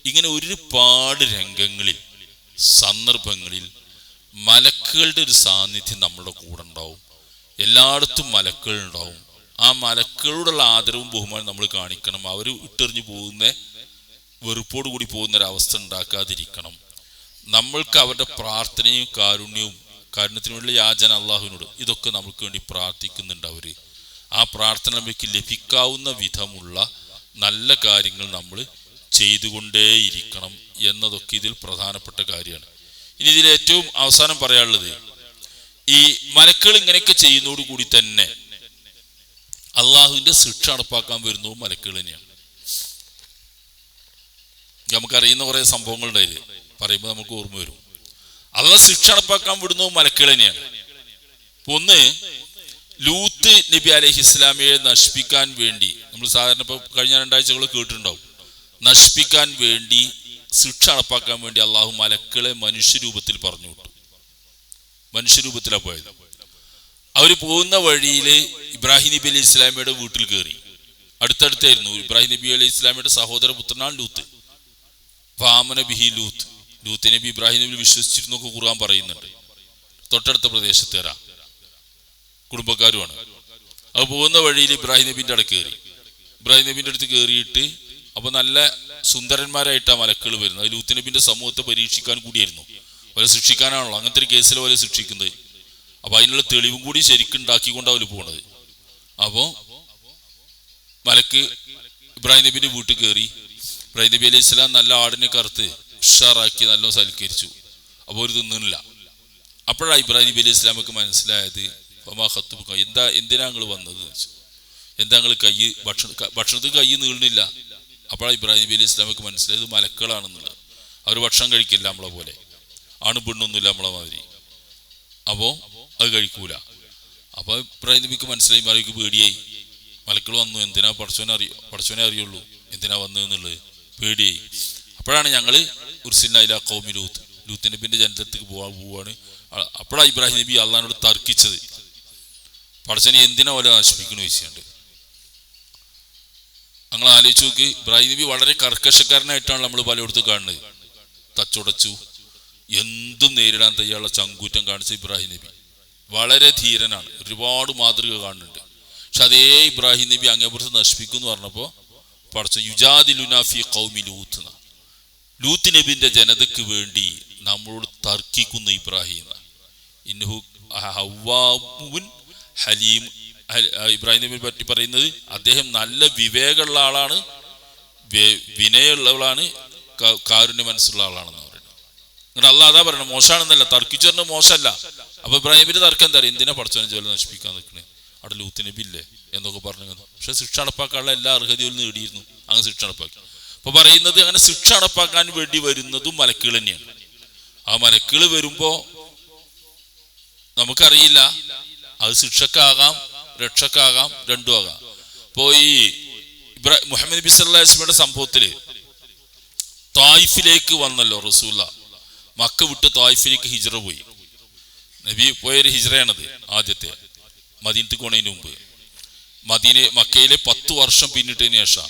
ഇങ്ങനെ ഒരുപാട് രംഗങ്ങളിൽ, സന്ദർഭങ്ങളിൽ മലക്കുകളുടെ ഒരു സാന്നിധ്യം നമ്മുടെ കൂടെ ഉണ്ടാവും. എല്ലായിടത്തും മലക്കുകൾ ഉണ്ടാവും. ആ മലക്കുകളോടുള്ള ആദരവും ബഹുമാനം നമ്മൾ കാണിക്കണം. അവർ ഇട്ടെറിഞ്ഞു പോകുന്ന, വെറുപ്പോട് കൂടി പോകുന്ന ഒരവസ്ഥ ഉണ്ടാക്കാതിരിക്കണം. നമ്മൾക്ക് അവരുടെ പ്രാർത്ഥനയും കാരുണ്യത്തിനു വേണ്ടി യാചന അള്ളാഹുവിനോട്, ഇതൊക്കെ നമുക്ക് വേണ്ടി പ്രാർത്ഥിക്കുന്നുണ്ട് അവര്. ആ പ്രാർത്ഥന നമുക്ക് ലഭിക്കാവുന്ന വിധമുള്ള നല്ല കാര്യങ്ങൾ നമ്മൾ ചെയ്തുകൊണ്ടേയിരിക്കണം എന്നതൊക്കെ ഇതിൽ പ്രധാനപ്പെട്ട കാര്യമാണ്. ഇനി ഇതിൽ ഏറ്റവും അവസാനം പറയാനുള്ളത്, ഈ മലക്കുകൾ ഇങ്ങനെയൊക്കെ ചെയ്യുന്നതോടുകൂടി തന്നെ അള്ളാഹുവിന്റെ ശിക്ഷ നടപ്പാക്കാൻ വരുന്നതും മലക്കുകൾ തന്നെയാണ്. നമുക്കറിയുന്ന കുറെ സംഭവങ്ങളുടെ പറയുമ്പോൾ നമുക്ക് ഓർമ്മ വരും. അള്ളാഹ് ശിക്ഷ നടപ്പാക്കാൻ വിടുന്നതും മലക്കുകൾ തന്നെയാണ്. ഒന്ന്, ലൂത്ത് നബി അലൈഹി ഇസ്ലാമിയെ നശിപ്പിക്കാൻ വേണ്ടി, നമ്മൾ സാധാരണ ഇപ്പൊ കഴിഞ്ഞ 2 ആഴ്ചകൾ കേട്ടിട്ടുണ്ടാവും, നശിപ്പിക്കാൻ വേണ്ടി, ശിക്ഷ നടപ്പാക്കാൻ വേണ്ടി അള്ളാഹു മലക്കുകളെ മനുഷ്യരൂപത്തിൽ പറഞ്ഞു വിട്ടു. മനുഷ്യരൂപത്തിലാണ് പോയത്. അവർ പോകുന്ന വഴിയിൽ ഇബ്രാഹിം നബി അലൈഹി ഇസ്ലാമയുടെ വീട്ടിൽ കയറി. അടുത്തടുത്തായിരുന്നു. ഇബ്രാഹിം നബി അലൈഹി ഇസ്ലാമയുടെ സഹോദര പുത്രനാണ് ലൂത്ത്. ഫാമന ബിഹി ലൂത്ത്. ലൂത്ത് നബി ഇബ്രാഹിം നബി വിശ്വസിച്ചിരുന്നൊക്കെ ഖുർആൻ പറയുന്നുണ്ട്. തൊട്ടടുത്ത പ്രദേശത്തേറാ കുടുംബക്കാരുമാണ്. അത് പോകുന്ന വഴിയിൽ ഇബ്രാഹിം നബിന്റെ അടുത്ത് കയറി. ഇബ്രാഹിം നബിന്റെ അടുത്ത് കയറിയിട്ട് അപ്പൊ നല്ല സുന്ദരന്മാരായിട്ടാണ് മലക്കുകൾ വരുന്നത്. അത് ലൂത്ത് നബിന്റെ സമൂഹത്തെ പരീക്ഷിക്കാൻ കൂടിയായിരുന്നു. അവരെ ശിക്ഷിക്കാനാണല്ലോ അങ്ങനത്തെ ഒരു കേസിൽ അവരെ ശിക്ഷിക്കുന്നത്. അപ്പൊ അതിനുള്ള തെളിവും കൂടി ശരിക്കും ഉണ്ടാക്കിക്കൊണ്ട് അവർ പോണത്. അപ്പോ മലക്ക് ഇബ്രാഹിം നബിന്റെ വീട്ടിൽ കയറി. ഇബ്രാഹിം നബി അലൈഹി സ്വലാം നല്ല ആടിനെ കറുത്ത് ഉഷാറാക്കി നല്ലോണം സൽക്കരിച്ചു. അപ്പോൾ ഒരു തിന്നില്ല. അപ്പോഴാണ് ഇബ്രാഹിം നബി അലൈഹി സ്വലാമക്ക് മനസ്സിലായത് എന്തിനാ നിങ്ങൾ വന്നത് വെച്ചു. എന്താ നിങ്ങൾ ഭക്ഷണത്തിൽ കൈ നീളുന്നില്ല. അപ്പോഴാണ് ഇബ്രാഹിം നബി അലൈഹി സ്വലാമക്ക് മനസ്സിലായത് മലക്കുകളാണെന്നുള്ളത്. അവർ ഭക്ഷണം കഴിക്കില്ല നമ്മളെ പോലെ, ആണും പെണ്ണൊന്നുമില്ല നമ്മളെ മാതിരി. അപ്പോൾ അത് കഴിക്കൂല. അപ്പോൾ ഇബ്രാഹിം നബിക്ക് മനസ്സിലായി, മറിയക്ക് പേടിയായി. മലക്കൾ വന്നു, എന്തിനാ പടച്ചോനെ അറിയുള്ളൂ എന്തിനാ വന്നതെന്നുള്ളത് പേടിയായി. അപ്പോഴാണ് ഞങ്ങൾ ഉർസിൽനാ ഖൗമി ലൂത്ത്, ലൂത്ത് നബിന്റെ ജനതത്തേക്ക് പോവാണ്. അപ്പോഴാണ് ഇബ്രാഹിം നബി അള്ളാഹിനോട് തർക്കിച്ചത്, പടച്ചോനെ എന്തിനാ പോലെ നശിപ്പിക്കണ ചോദിച്ചുണ്ട്. ഞങ്ങൾ ആലോചിച്ച് നോക്ക്, ഇബ്രാഹിം നബി വളരെ കർക്കശക്കാരനായിട്ടാണ് നമ്മൾ പലയിടത്തും കാണുന്നത്. തച്ചുടച്ചു എന്തും നേരിടാൻ തയ്യാറുള്ള ചങ്കൂറ്റം കാണിച്ച ഇബ്രാഹിം നബി വളരെ ധീരനാണ്. ഒരുപാട് മാതൃക കാണുന്നുണ്ട്. പക്ഷെ അതേ ഇബ്രാഹിം നബി അങ്ങേപ്പുറത്ത് നശിപ്പിക്കും എന്ന് പറഞ്ഞപ്പോൾ പടച്ചോൻ യുജാദിലുനാ ഫീ ഖൗമി ലൂത്ത്, ലൂത്ത് നബിന്റെ ജനതയ്ക്ക് വേണ്ടി നമ്മളോട് തർക്കിക്കുന്ന ഇബ്രാഹിം. ഇന്നഹു ഹവ്വാഉൻ ഹലീം. ഇബ്രാഹിം നബിയെ പറ്റി പറയുന്നത് അദ്ദേഹം നല്ല വിവേകമുള്ള ആളാണ്, വിനയമുള്ളവളാണ്, കാരുണ്യ മനസ്സുള്ള ആളാണെന്ന് പറയുന്നത്. അങ്ങനെ അല്ലാഹ് അതാ പറയണം, മോശമാണെന്നല്ല, തർക്കിച്ചു പറഞ്ഞാൽ മോശമല്ല. അപ്പൊ ഇബ്രാഹിം നബിന്റെ തർക്കം എന്താ പറയുക, എന്തിനാ പടച്ചോനെ ജോലി നശിപ്പിക്കാൻ നിൽക്കണേ, അവിടെ ലൂത്ത് നബി ഇല്ലേ എന്നൊക്കെ പറഞ്ഞു. പക്ഷെ ശിക്ഷ നടപ്പാക്കാനുള്ള എല്ലാ അർഹതയും നേടിയിരുന്നു, അങ്ങനെ ശിക്ഷ നടപ്പാക്കി. അപ്പൊ പറയുന്നത് അങ്ങനെ ശിക്ഷ നടപ്പാക്കാൻ വേണ്ടി വരുന്നതും മലക്കുകൾ തന്നെയാണ്. ആ മലക്കുകൾ വരുമ്പോ നമുക്കറിയില്ല, അത് ശിക്ഷക്കാകാം രക്ഷക്കാകാം രണ്ടും ആകാം. ഇപ്പോ ഈ മുഹമ്മദ് നബി സല്ലല്ലാഹു അലൈഹി വസല്ലമയുടെ സംഭവത്തില് തായിഫിലേക്ക് വന്നല്ലോ റസൂല. മക്ക വിട്ട് തായിഫിലേക്ക് ഹിജ്റ പോയി. നബി പോയൊരു ഹിജ്റയാണത് ആദ്യത്തെ, മദീനത്തേക്ക് പോണതിന് മുമ്പ്. മക്കയിലെ 10 വർഷം പിന്നിട്ടതിന് ശേഷം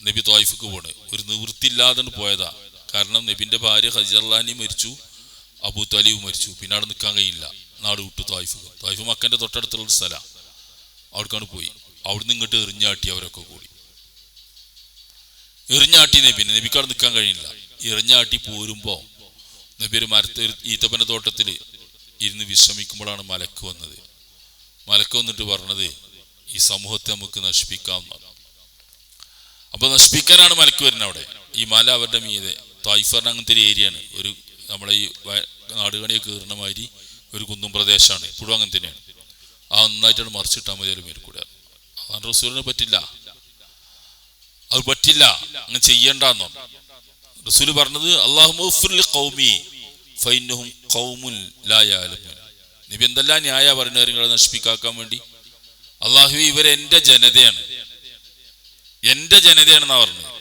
നബി തായിഫിക്ക് പോണ്. ഒരു നിവൃത്തിയില്ലാതെ പോയതാ. കാരണം നബിന്റെ ഭാര്യ ഖദീജ മരിച്ചു, അബൂ തലീബ് മരിച്ചു. പിന്നെ അവിടെ നിൽക്കാൻ കഴിയില്ല, നാട് വിട്ടു തായിഫ്. തായിഫ് മക്കന്റെ തൊട്ടടുത്തുള്ള ഒരു സ്ഥലം, അവിടേക്കാണ് പോയി. അവിടുന്ന് ഇങ്ങോട്ട് എറിഞ്ഞാട്ടി അവരൊക്കെ കൂടി. എറിഞ്ഞാട്ടി നബിക്ക് അവിടെ നിൽക്കാൻ കഴിയില്ല. എറിഞ്ഞാട്ടി പോരുമ്പോ നബി ഒരു ഈത്തപ്പന്റെ തോട്ടത്തിൽ ഇരുന്ന് വിശ്രമിക്കുമ്പോഴാണ് മലക്ക് വന്നത്. മലക്ക് വന്നിട്ട് പറഞ്ഞത്, ഈ സമൂഹത്തെ നമുക്ക് നശിപ്പിക്കാവുന്നതാണ്. അപ്പൊ നശിപ്പിക്കാനാണ് മലക്ക് വരുന്നത്. അവിടെ ഈ മല അവരുടെ മീതെ, തായിഫറിന് അങ്ങനത്തെ ഒരു ഏരിയയാണ്, ഒരു നമ്മളെ ഈ നാടുകണിയെ കയറുന്ന മാതിരി ഒരു കുന്നും പ്രദേശമാണ്. ഇപ്പോഴും അങ്ങനെ തന്നെയാണ്. ആ ഒന്നായിട്ടാണ് മറിച്ചിട്ടാൽ മതി അതിൽ മേൽക്കൂടെ. അതാണ് റസൂലിന് പറ്റില്ല, അത് പറ്റില്ല, അങ്ങനെ ചെയ്യണ്ടെന്നോ റസൂല് പറഞ്ഞത്. അല്ലാഹുമ്മഗ്ഫിർ ഖൗമി ഫഇന്നഹും ഖൗമുൻ ലാ യഅലമൂൻ. നബി എന്തെല്ലാം ന്യായ പറയുന്ന കാര്യങ്ങളെ നശിപ്പിക്കാൻ വേണ്ടി, അള്ളാഹു ഇവരെന്റെ ജനതയാണ്, എന്റെ ജനതയാണെന്നാ പറഞ്ഞത്.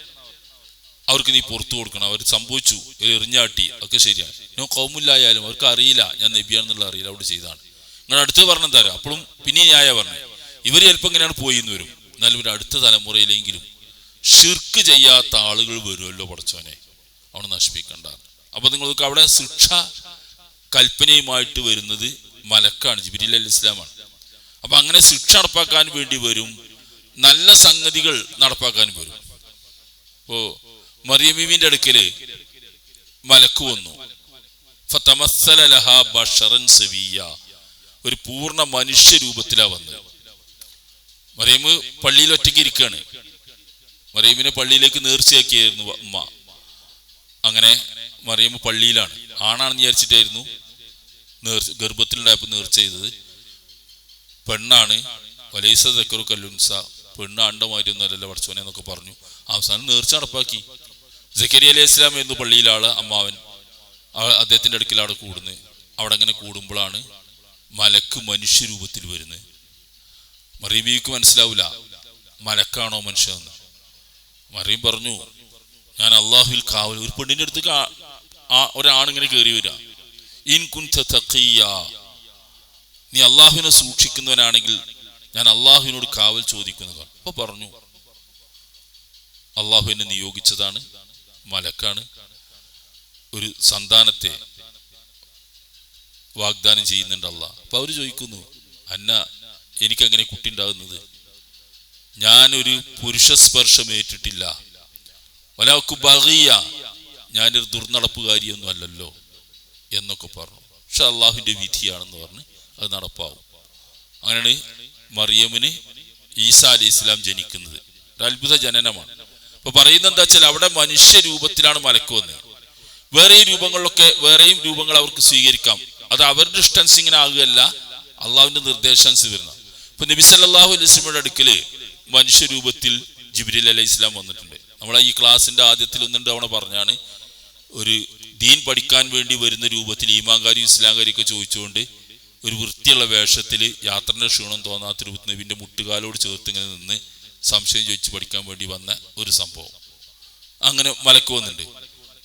അവർക്ക് നീ പുറത്തു കൊടുക്കണം. അവർ സംഭവിച്ചു, എറിഞ്ഞാട്ടി, ഒക്കെ ശരിയാണ്. ഞാൻ കൗമുല്ലായാലും അവർക്ക് അറിയില്ല ഞാൻ നബിയാണെന്നുള്ള അറിയില്ല, അവിടെ ചെയ്താണ്. നിങ്ങൾ അടുത്ത് പറഞ്ഞെന്താ പറയുക, അപ്പോഴും പിന്നെ ന്യായ പറഞ്ഞു. ഇവർ ചിലപ്പോൾ ഇങ്ങനെയാണ് പോയി എന്ന് വരും, എന്നാലും ഇവർ അടുത്ത തലമുറയിലെങ്കിലും ഷിർക്ക് ചെയ്യാത്ത ആളുകൾ വരുമല്ലോ പടച്ചോനെ, അവിടെ നശിപ്പിക്കണ്ട. അപ്പൊ നിങ്ങൾക്ക് അവിടെ ശിക്ഷ കൽപ്പനയുമായിട്ട് വരുന്നത് മലക്കാണ്, ജിബ്രീൽ അലൈഹിസ്സലാമാണ്. അപ്പൊ അങ്ങനെ ശിക്ഷ നടപ്പാക്കാൻ വേണ്ടി വരും, നല്ല സംഗതികൾ നടപ്പാക്കാൻ വരും. ഇപ്പോ മറിയം ബീവിന്റെ അടുക്കല് മലക്ക് വന്നു. ഫതമസ്സല ലഹാ ബശറൻ സവിയ്യ, ഒരു പൂർണ്ണ മനുഷ്യ രൂപത്തിലാ വന്നത്. മറിയം പള്ളിയിൽ ഒറ്റയ്ക്ക് ഇരിക്കുകയാണ്. മറിയമിനെ പള്ളിയിലേക്ക് നേർച്ചയാക്കിയായിരുന്നു ഉമ്മ. അങ്ങനെ മറിയം പള്ളിയിലാണ്, ആണാണെന്ന് വിചാരിച്ചിട്ടായിരുന്നു ഗർഭത്തിലുണ്ടായപ്പോൾ നേർച്ച ചെയ്തത്. പെണ്ണാണ്, വലൈസ ദക്കറു കല്ലുൻസ, പെണ്ണ് അണ്ടമായിട്ടൊന്നും അല്ലല്ലോ പഠിച്ചോനെ എന്നൊക്കെ പറഞ്ഞു. അവസാനം നേർച്ച നടപ്പാക്കി. സക്കരിയ അലൈഹി ഇസ്ലാം എന്ന് പള്ളിയിലാണ് അമ്മാവൻ, അദ്ദേഹത്തിന്റെ അടുക്കൽ അവിടെ കൂടുന്നത്. അവിടെ അങ്ങനെ കൂടുമ്പോഴാണ് മലക്ക് മനുഷ്യരൂപത്തിൽ വരുന്നത്. മറിയം ബീവിക്ക് മനസ്സിലാവില്ല മലക്കാണോ മനുഷ്യന്ന്. മറിയം പറഞ്ഞു, ഞാൻ അള്ളാഹുവിൽ കാവൽ. ഒരു പെണ്ണിന്റെ അടുത്തേക്ക് ഒരാണിങ്ങനെ കയറി വരിക. ഇൻ കുൻത തഖിയ്യ, നീ അള്ളാഹുവിനെ സൂക്ഷിക്കുന്നവനാണെങ്കിൽ ഞാൻ അള്ളാഹുവിനോട് കാവൽ ചോദിക്കുന്നതാണ്. അപ്പൊ പറഞ്ഞു അള്ളാഹു എന്നെ നിയോഗിച്ചതാണ്, മലക്കാണ്, ഒരു സന്താനത്തെ വാഗ്ദാനം ചെയ്യുന്നുണ്ട് അള്ളാഹ്. അപ്പൊ അവര് ചോദിക്കുന്നു, അന്ന എനിക്കങ്ങനെ കുട്ടി ഉണ്ടാകുന്നത്? ഞാനൊരു പുരുഷ സ്പർശം ഏറ്റിട്ടില്ല, വലാക്കു ബഗിയ, ഞാനൊരു ദുർനടപ്പുകാരിയൊന്നും അല്ലല്ലോ എന്നൊക്കെ പറഞ്ഞു. പക്ഷെ അള്ളാഹുവിന്റെ വിധിയാണെന്ന് പറഞ്ഞ് അത് നടപ്പാവും. അങ്ങനെയാണ് മറിയമിന് ഈസാ അലൈഹി ഇസ്ലാം ജനിക്കുന്നത്. ഒരു അത്ഭുത ജനനമാണ്. അപ്പൊ പറയുന്നത് എന്താ വെച്ചാൽ അവിടെ മനുഷ്യ രൂപത്തിലാണ് മലക്ക് വന്നത്. വേറെയും രൂപങ്ങൾ അവർക്ക് സ്വീകരിക്കാം. അത് അവരുടെ ഇഷ്ടാനുസരിച്ച് ആകുകയല്ല, അള്ളാഹുവിന്റെ നിർദ്ദേശാനുസരിച്ച് വരുന്ന. ഇപ്പൊ നബി സല്ലല്ലാഹു അലൈഹി വസല്ലമയുടെ അടുക്കല് മനുഷ്യരൂപത്തിൽ ജിബ്രീൽ അലൈഹി ഇസ്ലാം വന്നിട്ടുണ്ട്. നമ്മളെ ഈ ക്ലാസിന്റെ ആദ്യത്തിൽ ഒന്നുണ്ട് തവണ പറഞ്ഞാണ്, ഒരു ദീൻ പഠിക്കാൻ വേണ്ടി വരുന്ന രൂപത്തിൽ ഈമാൻകാരും ഇസ്ലാംകാരിയൊക്കെ ചോദിച്ചുകൊണ്ട് ഒരു വൃത്തിയുള്ള വേഷത്തിൽ യാത്രന്റെ ക്ഷീണം തോന്നാത്ത രൂപത്തിൽ നബിന്റെ മുട്ടുകാലോട് ചേർത്ത് ഇങ്ങനെ നിന്ന് സംശയം ചോദിച്ച് പഠിക്കാൻ വേണ്ടി വന്ന ഒരു സംഭവം. അങ്ങനെ മലക്ക് വന്നിട്ടുണ്ട്.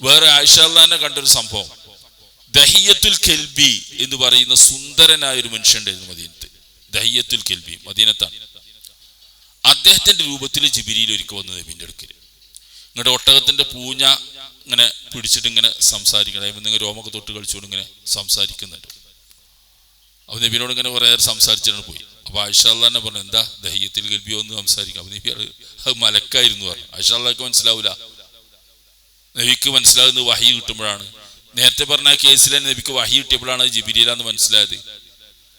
വേറെ ആയിഷ അള്ളാനെ കണ്ടൊരു സംഭവം, ദഹിയത്തുൽ കെൽബി എന്ന് പറയുന്ന സുന്ദരനായ ഒരു മനുഷ്യണ്ടായിരുന്നു മദീനത്ത്. ദഹിയത്തുൽ കെൽബി മദീനത്താണ്. അദ്ദേഹത്തിന്റെ രൂപത്തിൽ ജിബ്രീൽ ഒരിക്കൽ വന്നു നബിന്റെ അടുക്കൽ. ഇങ്ങോട്ട് ഒട്ടകത്തിന്റെ പൂഞ്ഞ ഇങ്ങനെ പിടിച്ചിട്ട് ഇങ്ങനെ സംസാരിക്കണം, നിങ്ങൾ രോമൊക്കെ തൊട്ട് കളിച്ചുകൊണ്ട് ഇങ്ങനെ സംസാരിക്കുന്നുണ്ട്. അപ്പൊ നബിനോട് ഇങ്ങനെ കുറെ നേരം സംസാരിച്ചിട്ടാണ് പോയി. അപ്പൊ ആയിഷ അള്ളാനെ പറഞ്ഞു, എന്താ ദഹിയത്തിൽ കൽബിയോ ഒന്ന് സംസാരിക്കാം. അപ്പൊ നബി അത് മലക്കായിരുന്നു പറഞ്ഞു. ആയിഷ അള്ളാഹ്ക്ക് മനസ്സിലാവൂല, നബിക്ക് മനസ്സിലാകുന്നത് വഹി കിട്ടുമ്പോഴാണ്. നേരത്തെ പറഞ്ഞ കേസിലെ നബിക്ക് വഹി കിട്ടിയപ്പോഴാണ് അത് ജിബ്രീലാന്ന് മനസ്സിലായത്.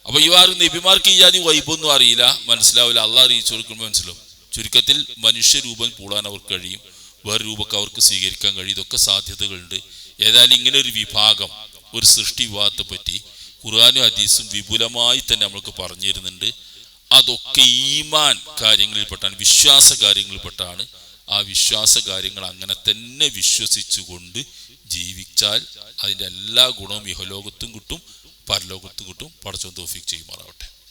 അപ്പൊ ഈ നബിമാർക്ക് ഈ ജാതി വൈബൊന്നും അറിയില്ല, മനസ്സിലാവില്ല. അള്ളാഹ് അറിയിച്ചു കൊടുക്കുമ്പോൾ മനസ്സിലാവും. ചുരുക്കത്തിൽ മനുഷ്യരൂപം പൂളാൻ അവർക്ക് കഴിയും, വേറെ രൂപമൊക്കെ അവർക്ക് സ്വീകരിക്കാൻ കഴിയും. ഇതൊക്കെ സാധ്യതകളുണ്ട്. ഏതായാലും ഇങ്ങനെ ഒരു വിഭാഗം, ഒരു സൃഷ്ടി വിഭാഗത്തെ പറ്റി ഖുർആനും ഹദീസും വിപുലമായി തന്നെ നമ്മൾക്ക് പറഞ്ഞു തരുന്നുണ്ട്. അതൊക്കെ ഈമാൻ കാര്യങ്ങളിൽപ്പെട്ടാണ്, വിശ്വാസ കാര്യങ്ങളിൽപ്പെട്ടാണ്. ആ വിശ്വാസ കാര്യങ്ങൾ അങ്ങനെ തന്നെ വിശ്വസിച്ചുകൊണ്ട് ജീവിച്ചാൽ അതിൻ്റെ എല്ലാ ഗുണവും ഇഹലോകത്തും കിട്ടും, പരലോകത്തും കിട്ടും. പടച്ചോൻ തൗഫീഖ് ചെയ്യുമാറാവട്ടെ.